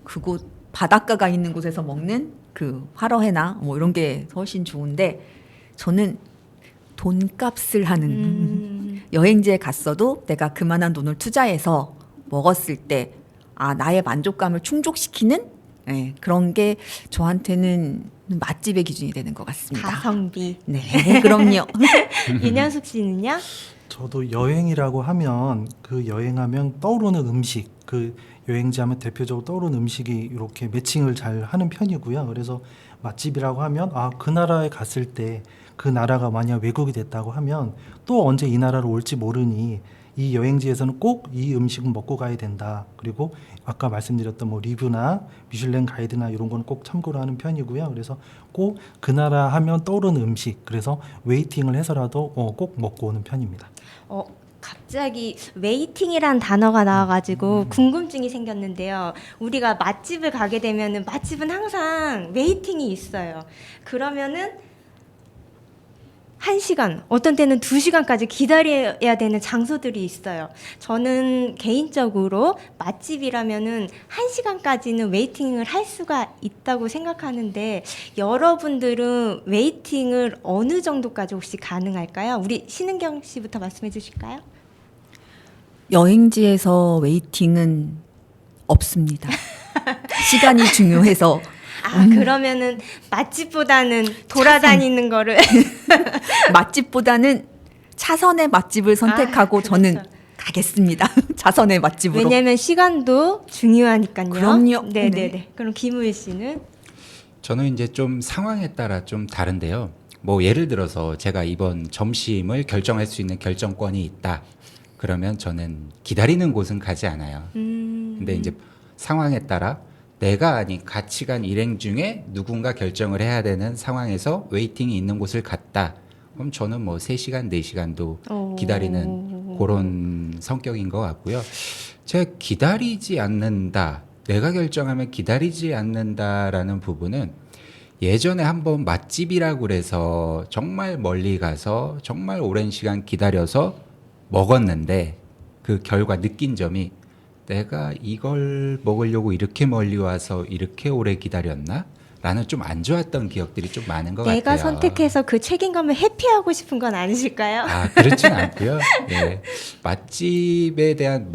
그곳 바닷가가 있는 곳에서 먹는 그 화로회나 뭐 이런 게 훨씬 좋은데 저는 돈값을 하는 여행지에 갔어도 내가 그만한 돈을 투자해서 먹었을 때 나의 만족감을 충족시키는 그런 게 저한테는 맛집의 기준이 되는 것 같습니다. 가성비. 네, 그럼요. 윤현숙 씨는요? 저도 여행이라고 하면 그 여행하면 떠오르는 음식, 그 여행지 하면 대표적으로 떠오르는 음식이 이렇게 매칭을 잘 하는 편이고요. 그래서 맛집이라고 하면 그 나라에 갔을 때 그 나라가 만약 외국이 됐다고 하면 또 언제 이 나라로 올지 모르니 이 여행지에서는 꼭 이 음식은 먹고 가야 된다. 그리고 아까 말씀드렸던 뭐 리뷰나 미슐랭 가이드나 이런 거는 꼭 참고를 하는 편이고요. 그래서 꼭 그 나라 하면 떠오르는 음식, 그래서 웨이팅을 해서라도 꼭 먹고 오는 편입니다. 갑자기 웨이팅이란 단어가 나와가지고 궁금증이 생겼는데요. 우리가 맛집을 가게 되면은 맛집은 항상 웨이팅이 있어요. 그러면은 1시간, 어떤 때는 2시간까지 기다려야 되는 장소들이 있어요. 저는 개인적으로 맛집이라면은 1시간까지는 웨이팅을 할 수가 있다고 생각하는데 여러분들은 웨이팅을 어느 정도까지 혹시 가능할까요? 우리 신은경 씨부터 말씀해 주실까요? 여행지에서 웨이팅은 없습니다. 시간이 중요해서. 그러면은 맛집보다는 돌아다니는 거를 맛집보다는 차선의 맛집을 선택하고 그렇죠. 저는 가겠습니다. 차선의 맛집으로. 왜냐면 시간도 중요하니까요. 그럼요. 네네네. 네. 그럼 김우일 씨는? 저는 이제 좀 상황에 따라 좀 다른데요. 뭐 예를 들어서 제가 이번 점심을 결정할 수 있는 결정권이 있다. 그러면 저는 기다리는 곳은 가지 않아요. 근데 이제 상황에 따라 내가 아닌 같이 간 일행 중에 누군가 결정을 해야 되는 상황에서 웨이팅이 있는 곳을 갔다. 그럼 저는 뭐 3시간, 4시간도 기다리는 그런 성격인 것 같고요. 제가 기다리지 않는다. 내가 결정하면 기다리지 않는다라는 부분은 예전에 한번 맛집이라고 그래서 정말 멀리 가서 정말 오랜 시간 기다려서 먹었는데 그 결과 느낀 점이 내가 이걸 먹으려고 이렇게 멀리 와서 이렇게 오래 기다렸나? 라는 좀 안 좋았던 기억들이 좀 많은 것 내가 같아요. 선택해서 그 책임감을 회피하고 싶은 건 아니실까요? 그렇진 않고요. 예. 맛집에 대한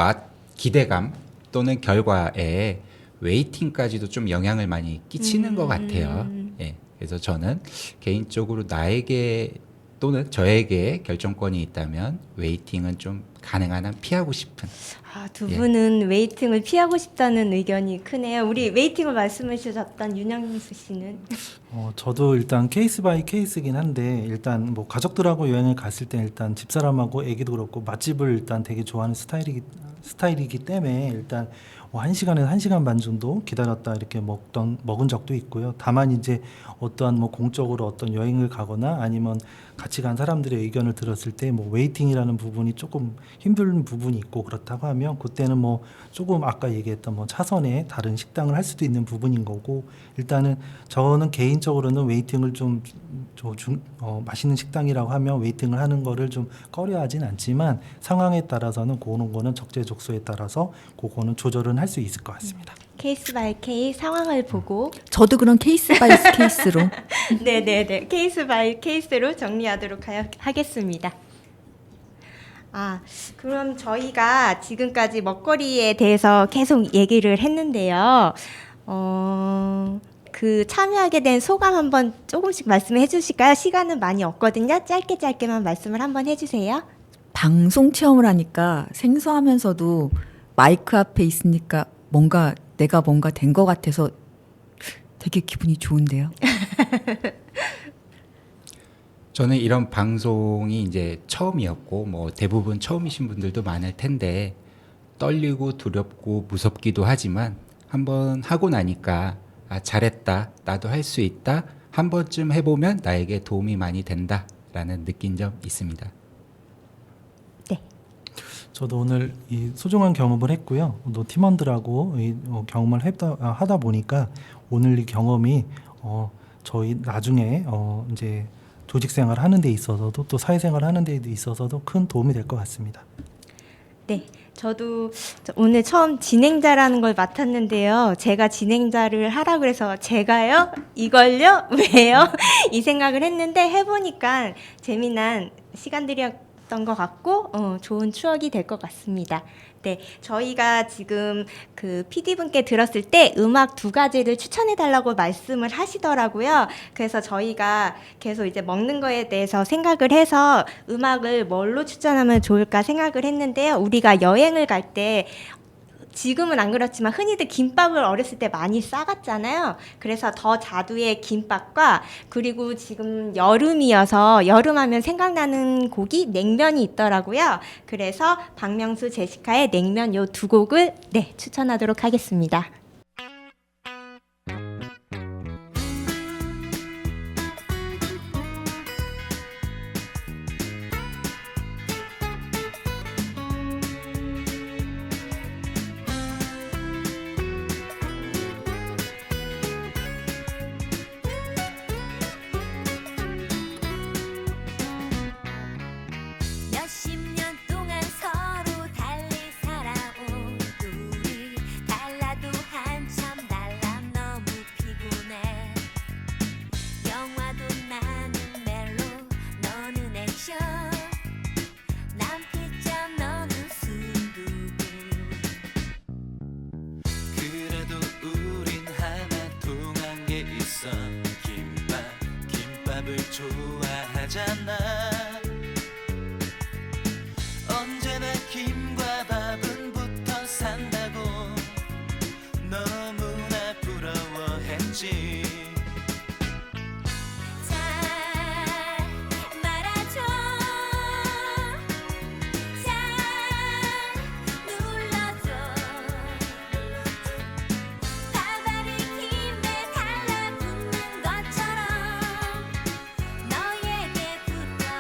기대감 또는 결과에 웨이팅까지도 좀 영향을 많이 끼치는 것 같아요. 예. 그래서 저는 개인적으로 나에게 또는 저에게 결정권이 있다면 웨이팅은 좀 가능한 한 피하고 싶은. 두 분은 웨이팅을 피하고 싶다는 의견이 크네요. 우리 웨이팅을 말씀해 주셨던 윤영수 씨는? 저도 일단 케이스 바이 케이스긴 한데 일단 뭐 가족들하고 여행을 갔을 때 일단 집사람하고 애기도 그렇고 맛집을 일단 되게 좋아하는 스타일이기 때문에 일단 1시간에서 1시간 반 정도 기다렸다 이렇게 먹은 적도 있고요. 다만 이제 어떠한 뭐 공적으로 어떤 여행을 가거나 아니면 같이 간 사람들의 의견을 들었을 때 뭐 웨이팅이라는 부분이 조금 힘든 부분이 있고 그렇다고 하면 그때는 뭐 조금 아까 얘기했던 뭐 차선에 다른 식당을 할 수도 있는 부분인 거고 일단은 저는 개인적으로는 웨이팅을 좀 맛있는 식당이라고 하면 웨이팅을 하는 거를 좀 꺼려하진 않지만 상황에 따라서는 그런 거는 적재적소에 따라서 그거는 조절은 할 수 있을 것 같습니다. 케이스 바이 케이스 상황을 보고 저도 그런 케이스 바이 케이스로 네네네 케이스 바이 케이스로 정리하도록 하겠습니다. 그럼 저희가 지금까지 먹거리에 대해서 계속 얘기를 했는데요. 그 참여하게 된 소감 한번 조금씩 말씀해 주실까요? 시간은 많이 없거든요. 짧게만 말씀을 한번 해주세요. 방송 체험을 하니까 생소하면서도 마이크 앞에 있으니까 내가 뭔가 된 것 같아서 되게 기분이 좋은데요. 저는 이런 방송이 이제 처음이었고 뭐 대부분 처음이신 분들도 많을 텐데 떨리고 두렵고 무섭기도 하지만 한번 하고 나니까 아, 잘했다, 나도 할 수 있다, 한 번쯤 해보면 나에게 도움이 많이 된다라는 느낀 점 있습니다. 저도 오늘 이 소중한 경험을 했고요. 또 팀원들하고 이 경험을 하다 보니까 오늘 이 경험이 저희 나중에 이제 조직 생활 하는 데 있어서도 또 사회생활 하는 데 있어서도 큰 도움이 될 것 같습니다. 네, 저도 오늘 처음 진행자라는 걸 맡았는데요. 제가 진행자를 하라 그래서 제가요? 이걸요? 왜요? 이 생각을 했는데 해보니까 재미난 시간들이었던 것 같고 좋은 추억이 될 것 같습니다. 네, 저희가 지금 그 PD분께 들었을 때 음악 2가지를 추천해달라고 말씀을 하시더라고요. 그래서 저희가 계속 이제 먹는 거에 대해서 생각을 해서 음악을 뭘로 추천하면 좋을까 생각을 했는데요. 우리가 여행을 갈 때 지금은 안 그렇지만 흔히들 김밥을 어렸을 때 많이 싸갔잖아요. 그래서 더 자두의 김밥과 그리고 지금 여름이어서 여름하면 생각나는 곡이 냉면이 있더라고요. 그래서 박명수, 제시카의 냉면 요 2곡을 추천하도록 하겠습니다. 몇십 년 동안 서로 달리 살아온 우리 달라도 한참 달라 너무 피곤해 영화도 나는 멜로 너는 액션 난 피자 너는 순두부 그래도 우린 하나 통한 게 있어 김밥을 좋아하잖아 언제나 김과 밥은 붙어 산다고 너무나 부러워했지 잘 말아줘 잘 눌러줘 밥알이 김에 달라붙는 것처럼 너에게 붙어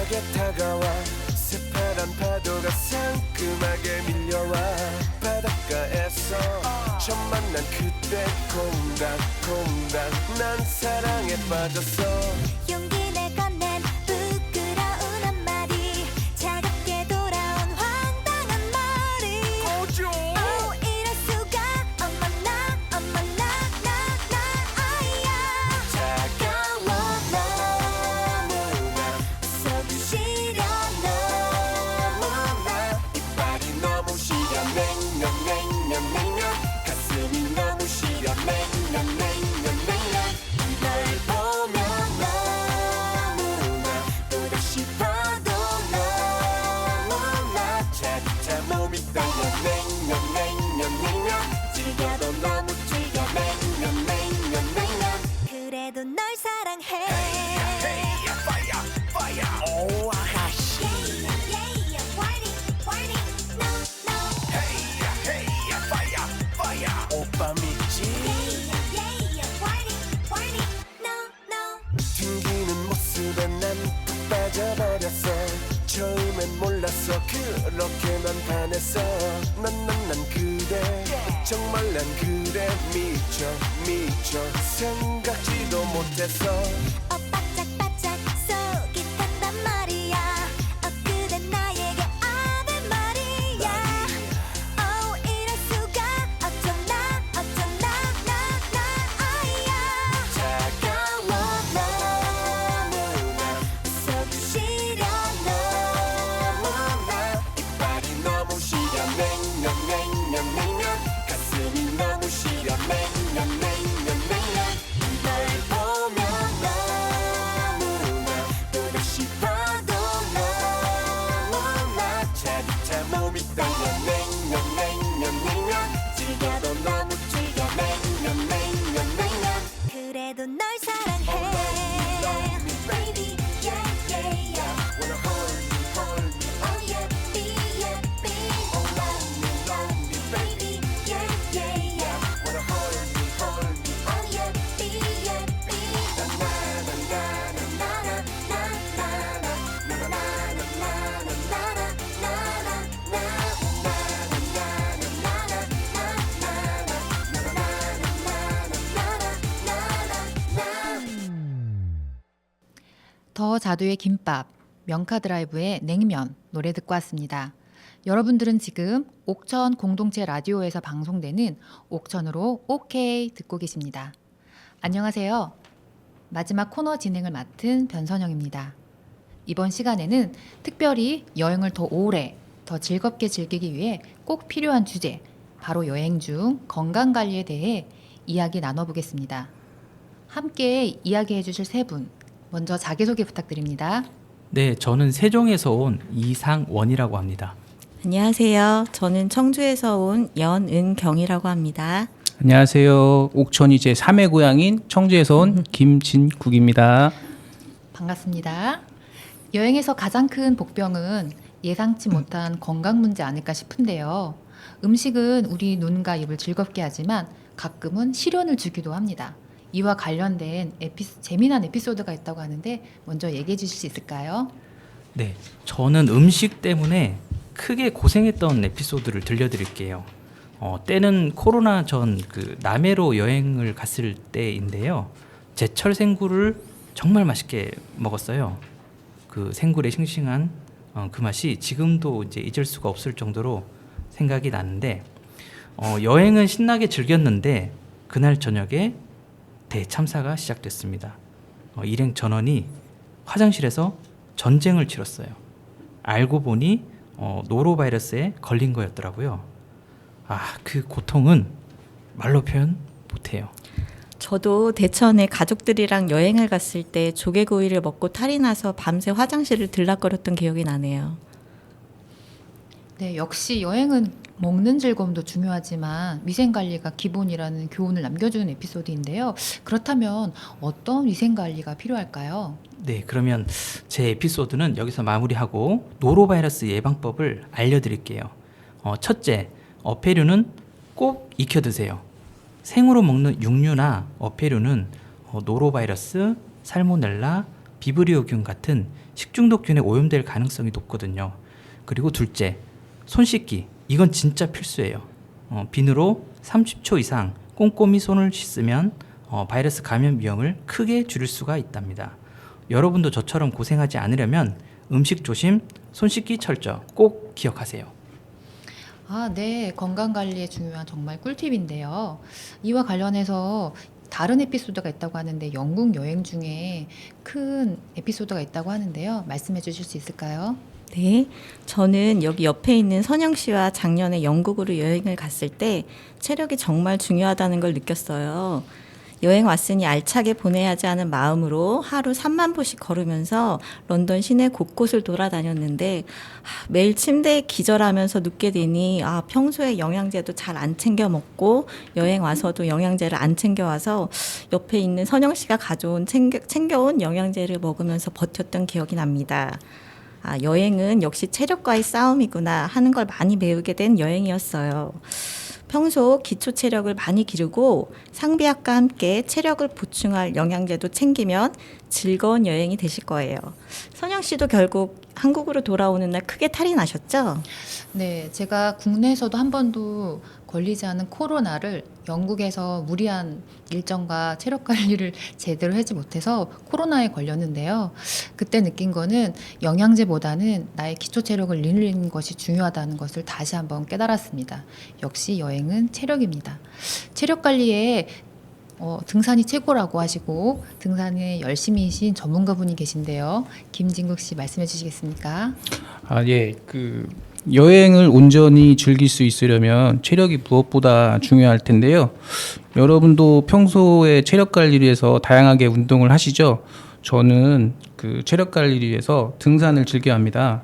격하게 다가와 새파란 파도가 상큼하게 밀려와 바닷가에서 처음 만난 그때 콩닥콩닥 난 사랑에 빠졌어. 용기 내가 낸 부끄러운 한마디 차갑게 돌아온 황당한 머리 이럴 수가 어머나 아이야 차가워 너무나 서두시려 너무나 이빨이 너무 시려 냉면 가슴이 너무 시려 냉면 널 보면 너무나 또다시 봐도 너무나 차차 몸이 떨려 냉면 즐겨도 너무 즐겨 냉면 그래도 널 사랑해 오 아가씨 오빠 믿지? 튕기는 모습에 난 푹 빠져버렸어. 처음엔 몰랐어 그렇게 난 반했어. 난 그래 정말 난 그래 미쳐 생각지도 못했어. 바짝바짝 속이 탄단 말이야 그대 나에게 아는 말이야 이럴 수가 어쩌나 아이야 차가워 너무나 서두시려 너무나 이빨이 너무 시려 냉면 가슴이 너무 시려 냉면 널 보면 너무나 또다시 봐도 너무나 차차 몸이 떨려 냉면 즐겨도 너무 즐겨 냉면 그래도 널 사랑해 Baby Wanna hold me Oh yeah Baby Wanna hold me Oh yeah 더 자두의 김밥, 명카드라이브의 냉면 노래 듣고 왔습니다. 여러분들은 지금 옥천 공동체 라디오에서 방송되는 옥천으로 오케이 듣고 계십니다. 안녕하세요. 마지막 코너 진행을 맡은 변선영입니다. 이번 시간에는 특별히 여행을 더 오래, 더 즐겁게 즐기기 위해 꼭 필요한 주제, 바로 여행 중 건강관리에 대해 이야기 나눠보겠습니다. 함께 이야기해 주실 세 분, 먼저 자기소개 부탁드립니다. 네, 저는 세종에서 온 이상원이라고 합니다. 안녕하세요. 저는 청주에서 온 연은경이라고 합니다. 안녕하세요. 옥천이 제 3회 고향인 청주에서 온 김진국입니다. 반갑습니다. 여행에서 가장 큰 복병은 예상치 못한 건강 문제 아닐까 싶은데요. 음식은 우리 눈과 입을 즐겁게 하지만 가끔은 시련을 주기도 합니다. 이와 관련된 재미난 에피소드가 있다고 하는데 먼저 얘기해 주실 수 있을까요? 네, 저는 음식 때문에 크게 고생했던 에피소드를 들려드릴게요. 때는 코로나 전 남해로 여행을 갔을 때인데요. 제철 생굴을 정말 맛있게 먹었어요. 그 생굴의 싱싱한 그 맛이 지금도 이제 잊을 수가 없을 정도로 생각이 나는데 여행은 신나게 즐겼는데 그날 저녁에 대참사가 시작됐습니다. 일행 전원이 화장실에서 전쟁을 치렀어요. 알고 보니 노로바이러스에 걸린 거였더라고요. 그 고통은 말로 표현 못해요. 저도 대천에 가족들이랑 여행을 갔을 때 조개구이를 먹고 탈이 나서 밤새 화장실을 들락거렸던 기억이 나네요. 네, 역시 여행은 먹는 즐거움도 중요하지만 위생관리가 기본이라는 교훈을 남겨주는 에피소드인데요. 그렇다면 어떤 위생관리가 필요할까요? 네, 그러면 제 에피소드는 여기서 마무리하고 노로바이러스 예방법을 알려드릴게요. 첫째, 어패류는 꼭 익혀 드세요. 생으로 먹는 육류나 어패류는 노로바이러스, 살모넬라, 비브리오균 같은 식중독균에 오염될 가능성이 높거든요. 그리고 둘째, 손 씻기. 이건 진짜 필수예요. 비누로 30초 이상 꼼꼼히 손을 씻으면 바이러스 감염 위험을 크게 줄일 수가 있답니다. 여러분도 저처럼 고생하지 않으려면 음식 조심, 손 씻기 철저 꼭 기억하세요. 아, 네. 건강 관리에 중요한 정말 꿀팁인데요. 이와 관련해서 다른 에피소드가 있다고 하는데 영국 여행 중에 큰 에피소드가 있다고 하는데요. 말씀해 주실 수 있을까요? 네, 저는 여기 옆에 있는 선영 씨와 작년에 영국으로 여행을 갔을 때 체력이 정말 중요하다는 걸 느꼈어요. 여행 왔으니 알차게 보내야 하지 않은 마음으로 하루 3만 보씩 걸으면서 런던 시내 곳곳을 돌아다녔는데 매일 침대에 기절하면서 눕게 되니 평소에 영양제도 잘 안 챙겨 먹고 여행 와서도 영양제를 안 챙겨와서 옆에 있는 선영 씨가 가져온 챙겨온 영양제를 먹으면서 버텼던 기억이 납니다. 여행은 역시 체력과의 싸움이구나 하는 걸 많이 배우게 된 여행이었어요. 평소 기초 체력을 많이 기르고 상비약과 함께 체력을 보충할 영양제도 챙기면 즐거운 여행이 되실 거예요. 선영 씨도 결국 한국으로 돌아오는 날 크게 탈이 나셨죠? 네, 제가 국내에서도 한 번도 걸리지 않은 코로나를 영국에서 무리한 일정과 체력 관리를 제대로 하지 못해서 코로나에 걸렸는데요. 그때 느낀 거는 영양제보다는 나의 기초 체력을 늘리는 것이 중요하다는 것을 다시 한번 깨달았습니다. 역시 여행은 체력입니다. 체력 관리에 등산이 최고라고 하시고 등산에 열심히신 전문가분이 계신데요. 김진국 씨 말씀해 주시겠습니까? 예. 여행을 온전히 즐길 수 있으려면 체력이 무엇보다 중요할 텐데요. 여러분도 평소에 체력 관리를 위해서 다양하게 운동을 하시죠? 저는 체력 관리를 위해서 등산을 즐겨 합니다.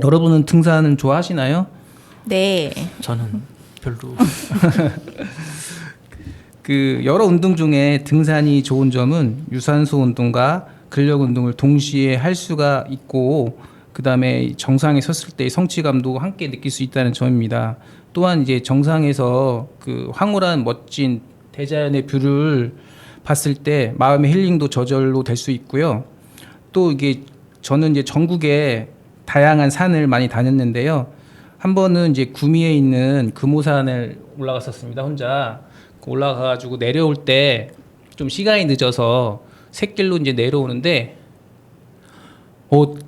여러분은 등산은 좋아하시나요? 네. 저는 별로. 여러 운동 중에 등산이 좋은 점은 유산소 운동과 근력 운동을 동시에 할 수가 있고 그다음에 정상에 섰을 때의 성취감도 함께 느낄 수 있다는 점입니다. 또한 이제 정상에서 황홀한 멋진 대자연의 뷰를 봤을 때 마음의 힐링도 저절로 될 수 있고요. 또 이게 저는 이제 전국에 다양한 산을 많이 다녔는데요. 한 번은 이제 구미에 있는 금오산을 올라갔었습니다. 혼자 올라가가지고 내려올 때 좀 시간이 늦어서 샛길로 이제 내려오는데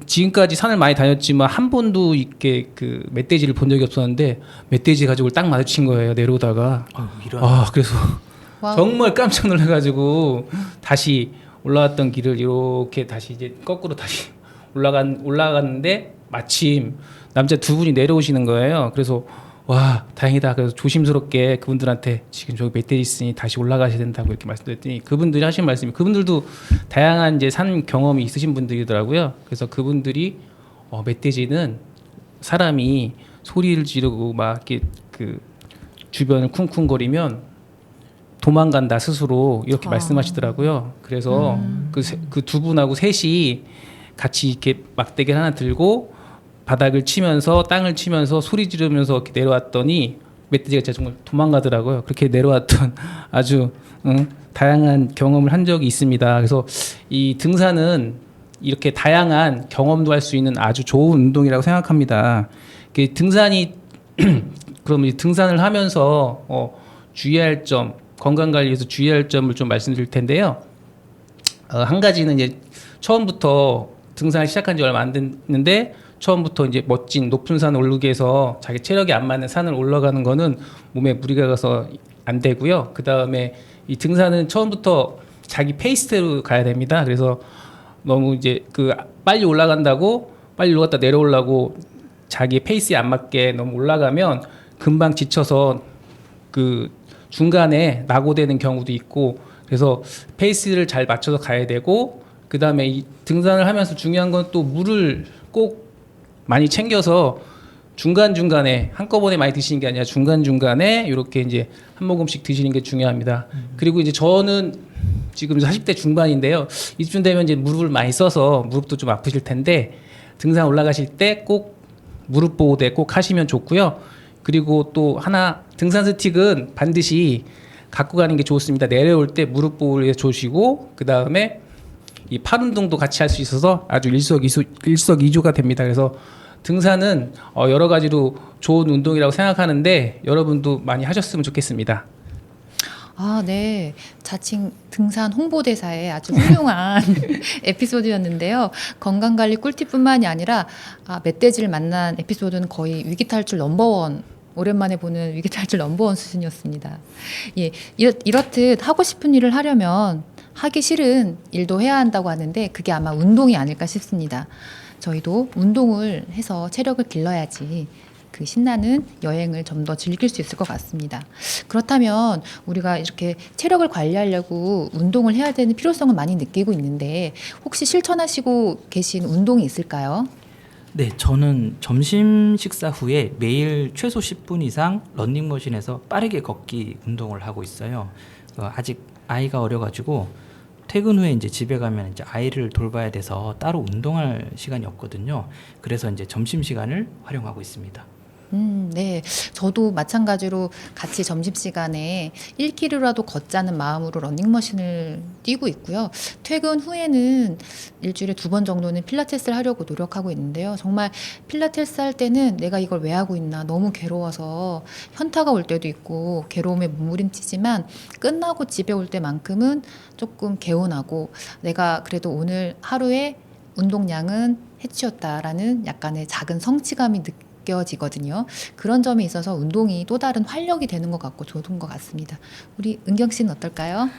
지금까지 산을 많이 다녔지만 한 번도 이렇게 멧돼지를 본 적이 없었는데 멧돼지 가족을 딱 마주친 거예요. 내려오다가. 그래서 와우. 정말 깜짝 놀라가지고 다시 올라왔던 길을 이렇게 다시 이제 거꾸로 다시 올라갔는데 마침 남자 두 분이 내려오시는 거예요. 그래서 와, 다행이다. 그래서 조심스럽게 그분들한테 지금 저기 멧돼지 있으니 다시 올라가셔야 된다고 이렇게 말씀드렸더니 그분들이 하신 말씀이 그분들도 다양한 이제 산 경험이 있으신 분들이더라고요. 그래서 그분들이 멧돼지는 사람이 소리를 지르고 막 이렇게 주변을 쿵쿵거리면 도망간다 스스로 이렇게 말씀하시더라고요. 그래서 그 두 분하고 셋이 같이 이렇게 막대기를 하나 들고 바닥을 치면서 땅을 치면서 소리 지르면서 이렇게 내려왔더니 멧돼지가 진짜 정말 도망가더라고요. 그렇게 내려왔던 아주 다양한 경험을 한 적이 있습니다. 그래서 이 등산은 이렇게 다양한 경험도 할 수 있는 아주 좋은 운동이라고 생각합니다. 그럼 등산을 하면서 주의할 점, 건강 관리에서 주의할 점을 좀 말씀드릴 텐데요. 한 가지는 이제 처음부터 등산을 시작한 지 얼마 안 됐는데 처음부터 이제 멋진 높은 산을 오르기 위해서 자기 체력이 안 맞는 산을 올라가는 거는 몸에 무리가 가서 안 되고요. 그 다음에 이 등산은 처음부터 자기 페이스대로 가야 됩니다. 그래서 너무 이제 빨리 올라간다고 빨리 올라갔다 내려오려고 자기 페이스에 안 맞게 너무 올라가면 금방 지쳐서 중간에 낙오되는 경우도 있고 그래서 페이스를 잘 맞춰서 가야 되고 그 다음에 이 등산을 하면서 중요한 건 또 물을 꼭 많이 챙겨서 중간중간에 한꺼번에 많이 드시는 게 아니라 중간중간에 이렇게 이제 한 모금씩 드시는 게 중요합니다. 그리고 이제 저는 지금 40대 중반인데요. 이쯤 되면 이제 무릎을 많이 써서 무릎도 좀 아프실 텐데 등산 올라가실 때 꼭 무릎 보호대 꼭 하시면 좋고요. 그리고 또 하나 등산 스틱은 반드시 갖고 가는 게 좋습니다. 내려올 때 무릎 보호를 조시고 그 다음에 이 팔 운동도 같이 할 수 있어서 아주 일석이조가 됩니다. 그래서 등산은 여러 가지로 좋은 운동이라고 생각하는데 여러분도 많이 하셨으면 좋겠습니다. 아, 네. 자칭 등산 홍보대사의 아주 훌륭한 에피소드였는데요. 건강관리 꿀팁뿐만이 아니라 멧돼지를 만난 에피소드는 거의 위기탈출 넘버원, 오랜만에 보는 위기탈출 넘버원 수준이었습니다. 예, 이렇듯 하고 싶은 일을 하려면 하기 싫은 일도 해야 한다고 하는데 그게 아마 운동이 아닐까 싶습니다. 저희도 운동을 해서 체력을 길러야지 그 신나는 여행을 좀 더 즐길 수 있을 것 같습니다. 그렇다면 우리가 이렇게 체력을 관리하려고 운동을 해야 되는 필요성을 많이 느끼고 있는데 혹시 실천하시고 계신 운동이 있을까요? 네, 저는 점심 식사 후에 매일 최소 10분 이상 러닝머신에서 빠르게 걷기 운동을 하고 있어요. 아직 아이가 어려가지고 퇴근 후에 이제 집에 가면 이제 아이를 돌봐야 돼서 따로 운동할 시간이 없거든요. 그래서 이제 점심 시간을 활용하고 있습니다. 네. 저도 마찬가지로 같이 점심시간에 1km라도 걷자는 마음으로 러닝머신을 뛰고 있고요. 퇴근 후에는 일주일에 2번 정도는 필라테스를 하려고 노력하고 있는데요. 정말 필라테스 할 때는 내가 이걸 왜 하고 있나 너무 괴로워서 현타가 올 때도 있고 괴로움에 몸부림치지만 끝나고 집에 올 때만큼은 조금 개운하고 내가 그래도 오늘 하루의 운동량은 해치웠다라는 약간의 작은 성취감이 느껴지거든요. 그런 점에 있어서 운동이 또 다른 활력이 되는 것 같고 좋은 것 같습니다. 우리 은경 씨는 어떨까요?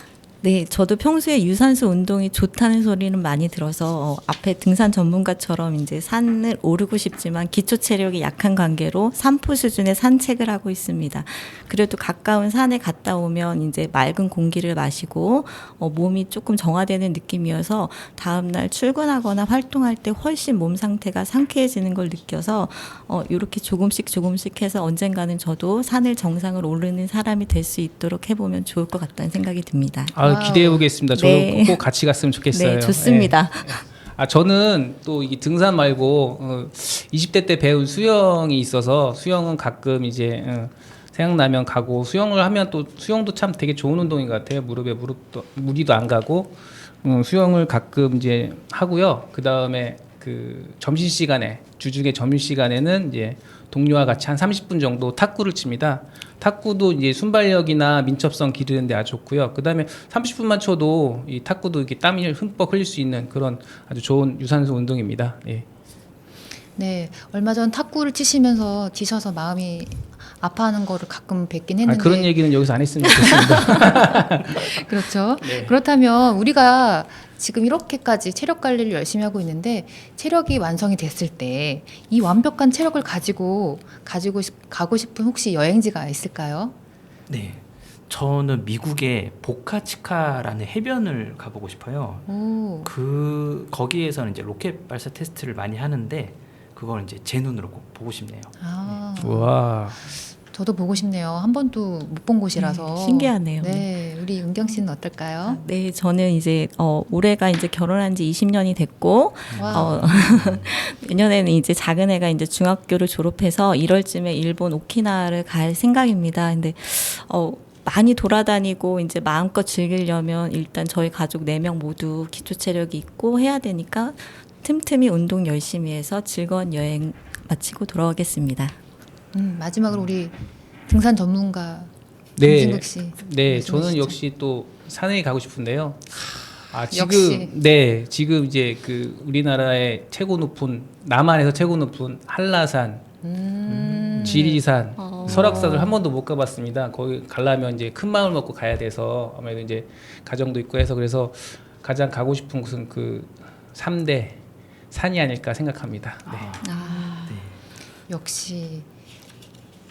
네, 저도 평소에 유산소 운동이 좋다는 소리는 많이 들어서 앞에 등산 전문가처럼 이제 산을 오르고 싶지만 기초 체력이 약한 관계로 산포 수준의 산책을 하고 있습니다. 그래도 가까운 산에 갔다 오면 이제 맑은 공기를 마시고 몸이 조금 정화되는 느낌이어서 다음 날 출근하거나 활동할 때 훨씬 몸 상태가 상쾌해지는 걸 느껴서 이렇게 조금씩 해서 언젠가는 저도 산을 정상을 오르는 사람이 될 수 있도록 해보면 좋을 것 같다는 생각이 듭니다. 기대해 보겠습니다. 저도 네. 꼭 같이 갔으면 좋겠어요. 네, 좋습니다. 저는 또 이 등산 말고 20대 때 배운 수영이 있어서 수영은 가끔 이제 생각나면 가고 수영을 하면 또 수영도 참 되게 좋은 운동인 것 같아요. 무릎에 무리도 안 가고 수영을 가끔 이제 하고요. 그 다음에 그 점심 시간에 주중에 점심 시간에는 이제 동료와 같이 한 30분 정도 탁구를 칩니다. 탁구도 이제 순발력이나 민첩성 기르는 데 아주 좋고요. 그다음에 30분만 쳐도 이 탁구도 이렇게 땀을 흠뻑 흘릴 수 있는 그런 아주 좋은 유산소 운동입니다. 예. 네, 얼마 전 탁구를 치시면서 지셔서 마음이 아파하는 거를 가끔 뵙긴 했는데 그런 얘기는 여기서 안 했으면 좋겠습니다. 그렇죠. 네. 그렇다면 우리가 지금 이렇게까지 체력 관리를 열심히 하고 있는데 체력이 완성이 됐을 때 이 완벽한 체력을 가지고 가고 싶은 혹시 여행지가 있을까요? 네, 저는 미국의 보카치카라는 해변을 가보고 싶어요. 오. 거기에서는 이제 로켓 발사 테스트를 많이 하는데 그걸 이제 제 눈으로 꼭 보고 싶네요. 와. 저도 보고 싶네요. 한 번도 못 본 곳이라서. 신기하네요. 네, 우리 은경 씨는 어떨까요? 네, 저는 이제 올해가 이제 결혼한 지 20년이 됐고 내년에는 이제 작은 애가 이제 중학교를 졸업해서 1월쯤에 일본 오키나와를 갈 생각입니다. 근데 많이 돌아다니고 이제 마음껏 즐기려면 일단 저희 가족 4명 모두 기초 체력이 있고 해야 되니까 틈틈이 운동 열심히 해서 즐거운 여행 마치고 돌아오겠습니다. 마지막으로 우리 등산 전문가 네, 김진국 씨. 네, 저는 역시 또 산에 가고 싶은데요. 역시. 지금 이제 그 우리나라의 최고 높은 남한에서 최고 높은 한라산, 지리산, 설악산을 한 번도 못 가봤습니다. 거기 가려면 이제 큰 마음을 먹고 가야 돼서 아무래도 이제 가정도 있고 해서 그래서 가장 가고 싶은 곳은 그 3대 산이 아닐까 생각합니다. 네. 역시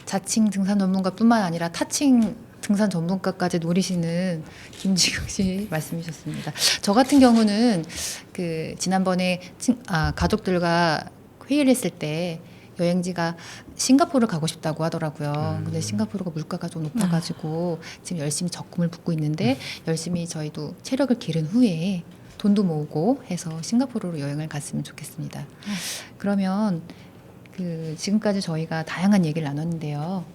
자칭 등산 전문가뿐만 아니라 타칭 등산 전문가까지 노리시는 김지국 씨 말씀이셨습니다. 저 같은 경우는 그 지난번에 가족들과 회의를 했을 때 여행지가 싱가포르를 가고 싶다고 하더라고요. 근데 싱가포르가 물가가 좀 높아가지고 지금 열심히 적금을 붓고 있는데 열심히 저희도 체력을 기른 후에 돈도 모으고 해서 싱가포르로 여행을 갔으면 좋겠습니다. 그러면 지금까지 저희가 다양한 얘기를 나눴는데요.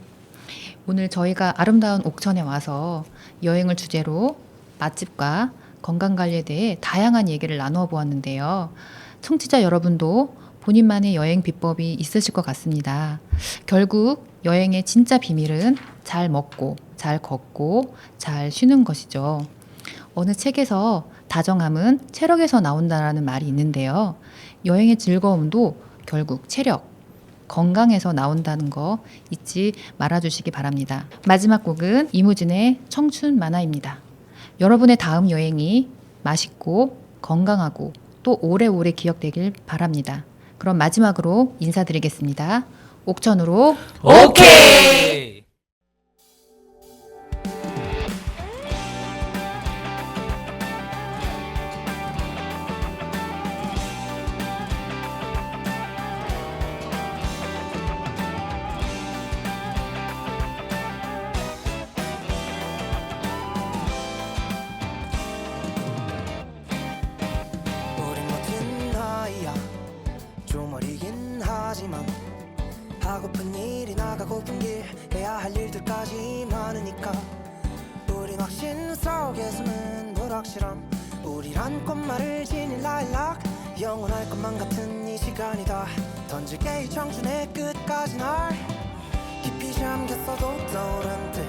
오늘 저희가 아름다운 옥천에 와서 여행을 주제로 맛집과 건강관리에 대해 다양한 얘기를 나누어 보았는데요. 청취자 여러분도 본인만의 여행 비법이 있으실 것 같습니다. 결국 여행의 진짜 비밀은 잘 먹고, 잘 걷고, 잘 쉬는 것이죠. 어느 책에서 다정함은 체력에서 나온다라는 말이 있는데요. 여행의 즐거움도 결국 체력, 건강에서 나온다는 거 잊지 말아주시기 바랍니다. 마지막 곡은 이무진의 청춘 만화입니다. 여러분의 다음 여행이 맛있고 건강하고 또 오래오래 기억되길 바랍니다. 그럼 마지막으로 인사드리겠습니다. 옥천으로 오케이! 우린 같은 나이야 좀 어리긴 하지만 하고픈 일이 나가고픈 길 해야 할 일들까지 많으니까 우린 확신 속에 숨은 불확실함 우리란 꽃말을 지닌 라일락 영원할 것만 같은 이 시간이다 던질게 이 청춘의 끝까지 날 깊이 잠겼어도 떠오른 듯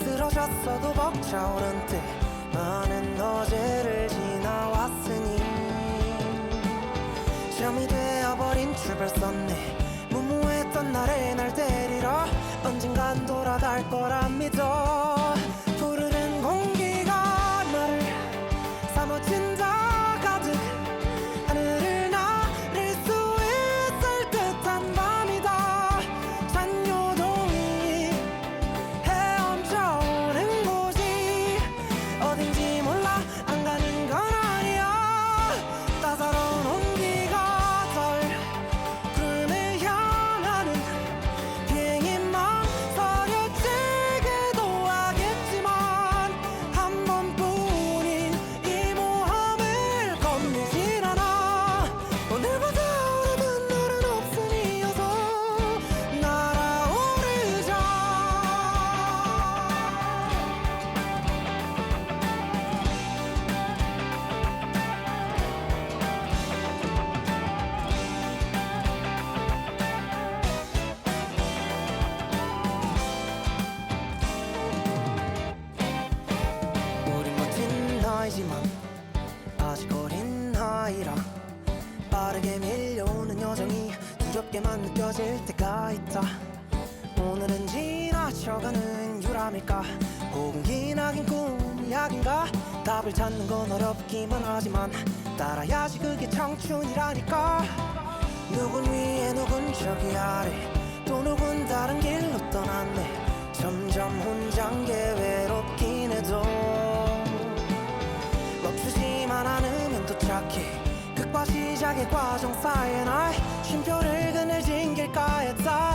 쓰러졌어도 벅차오른 듯 많은 어제를 지나왔으니 잠이 되어버린 출발선네 무모했던 나를 날 데리러 언젠간 돌아갈 거라 믿어 푸르른 공기가 나를 사무친다 가득 하늘을 나를 수 있을 듯한 밤이다 잔요동이 헤엄쳐오는 곳이 어딘지 몰라 안 가는 건 아니야 따사로운 온기가 덜 구름을 향하는 비행이 망설여지기도 하겠지만 한 번뿐인 이 모험을 겁내진 않아 오늘보다 오래된 날은 없으니 어서 날아오르자 우린 멋진 나이지만 아직 어린 아이라 빠르게 밀려오는 여정이 두렵게만 느껴질 때가 있다 오늘은 지나쳐가는 유람일까 혹은 기나긴 꿈이 약인가 답을 찾는 건 어렵기만 하지만 따라야지 그게 청춘이라니까 누군 위에 누군 저기 아래 또 누군 다른 길로 떠났네 점점 혼자인 게 외롭긴 해도 멈추지만 않으면 도착해 끝과 시작의 과정 사이에 날 쉼표를 그늘 진 길가에 다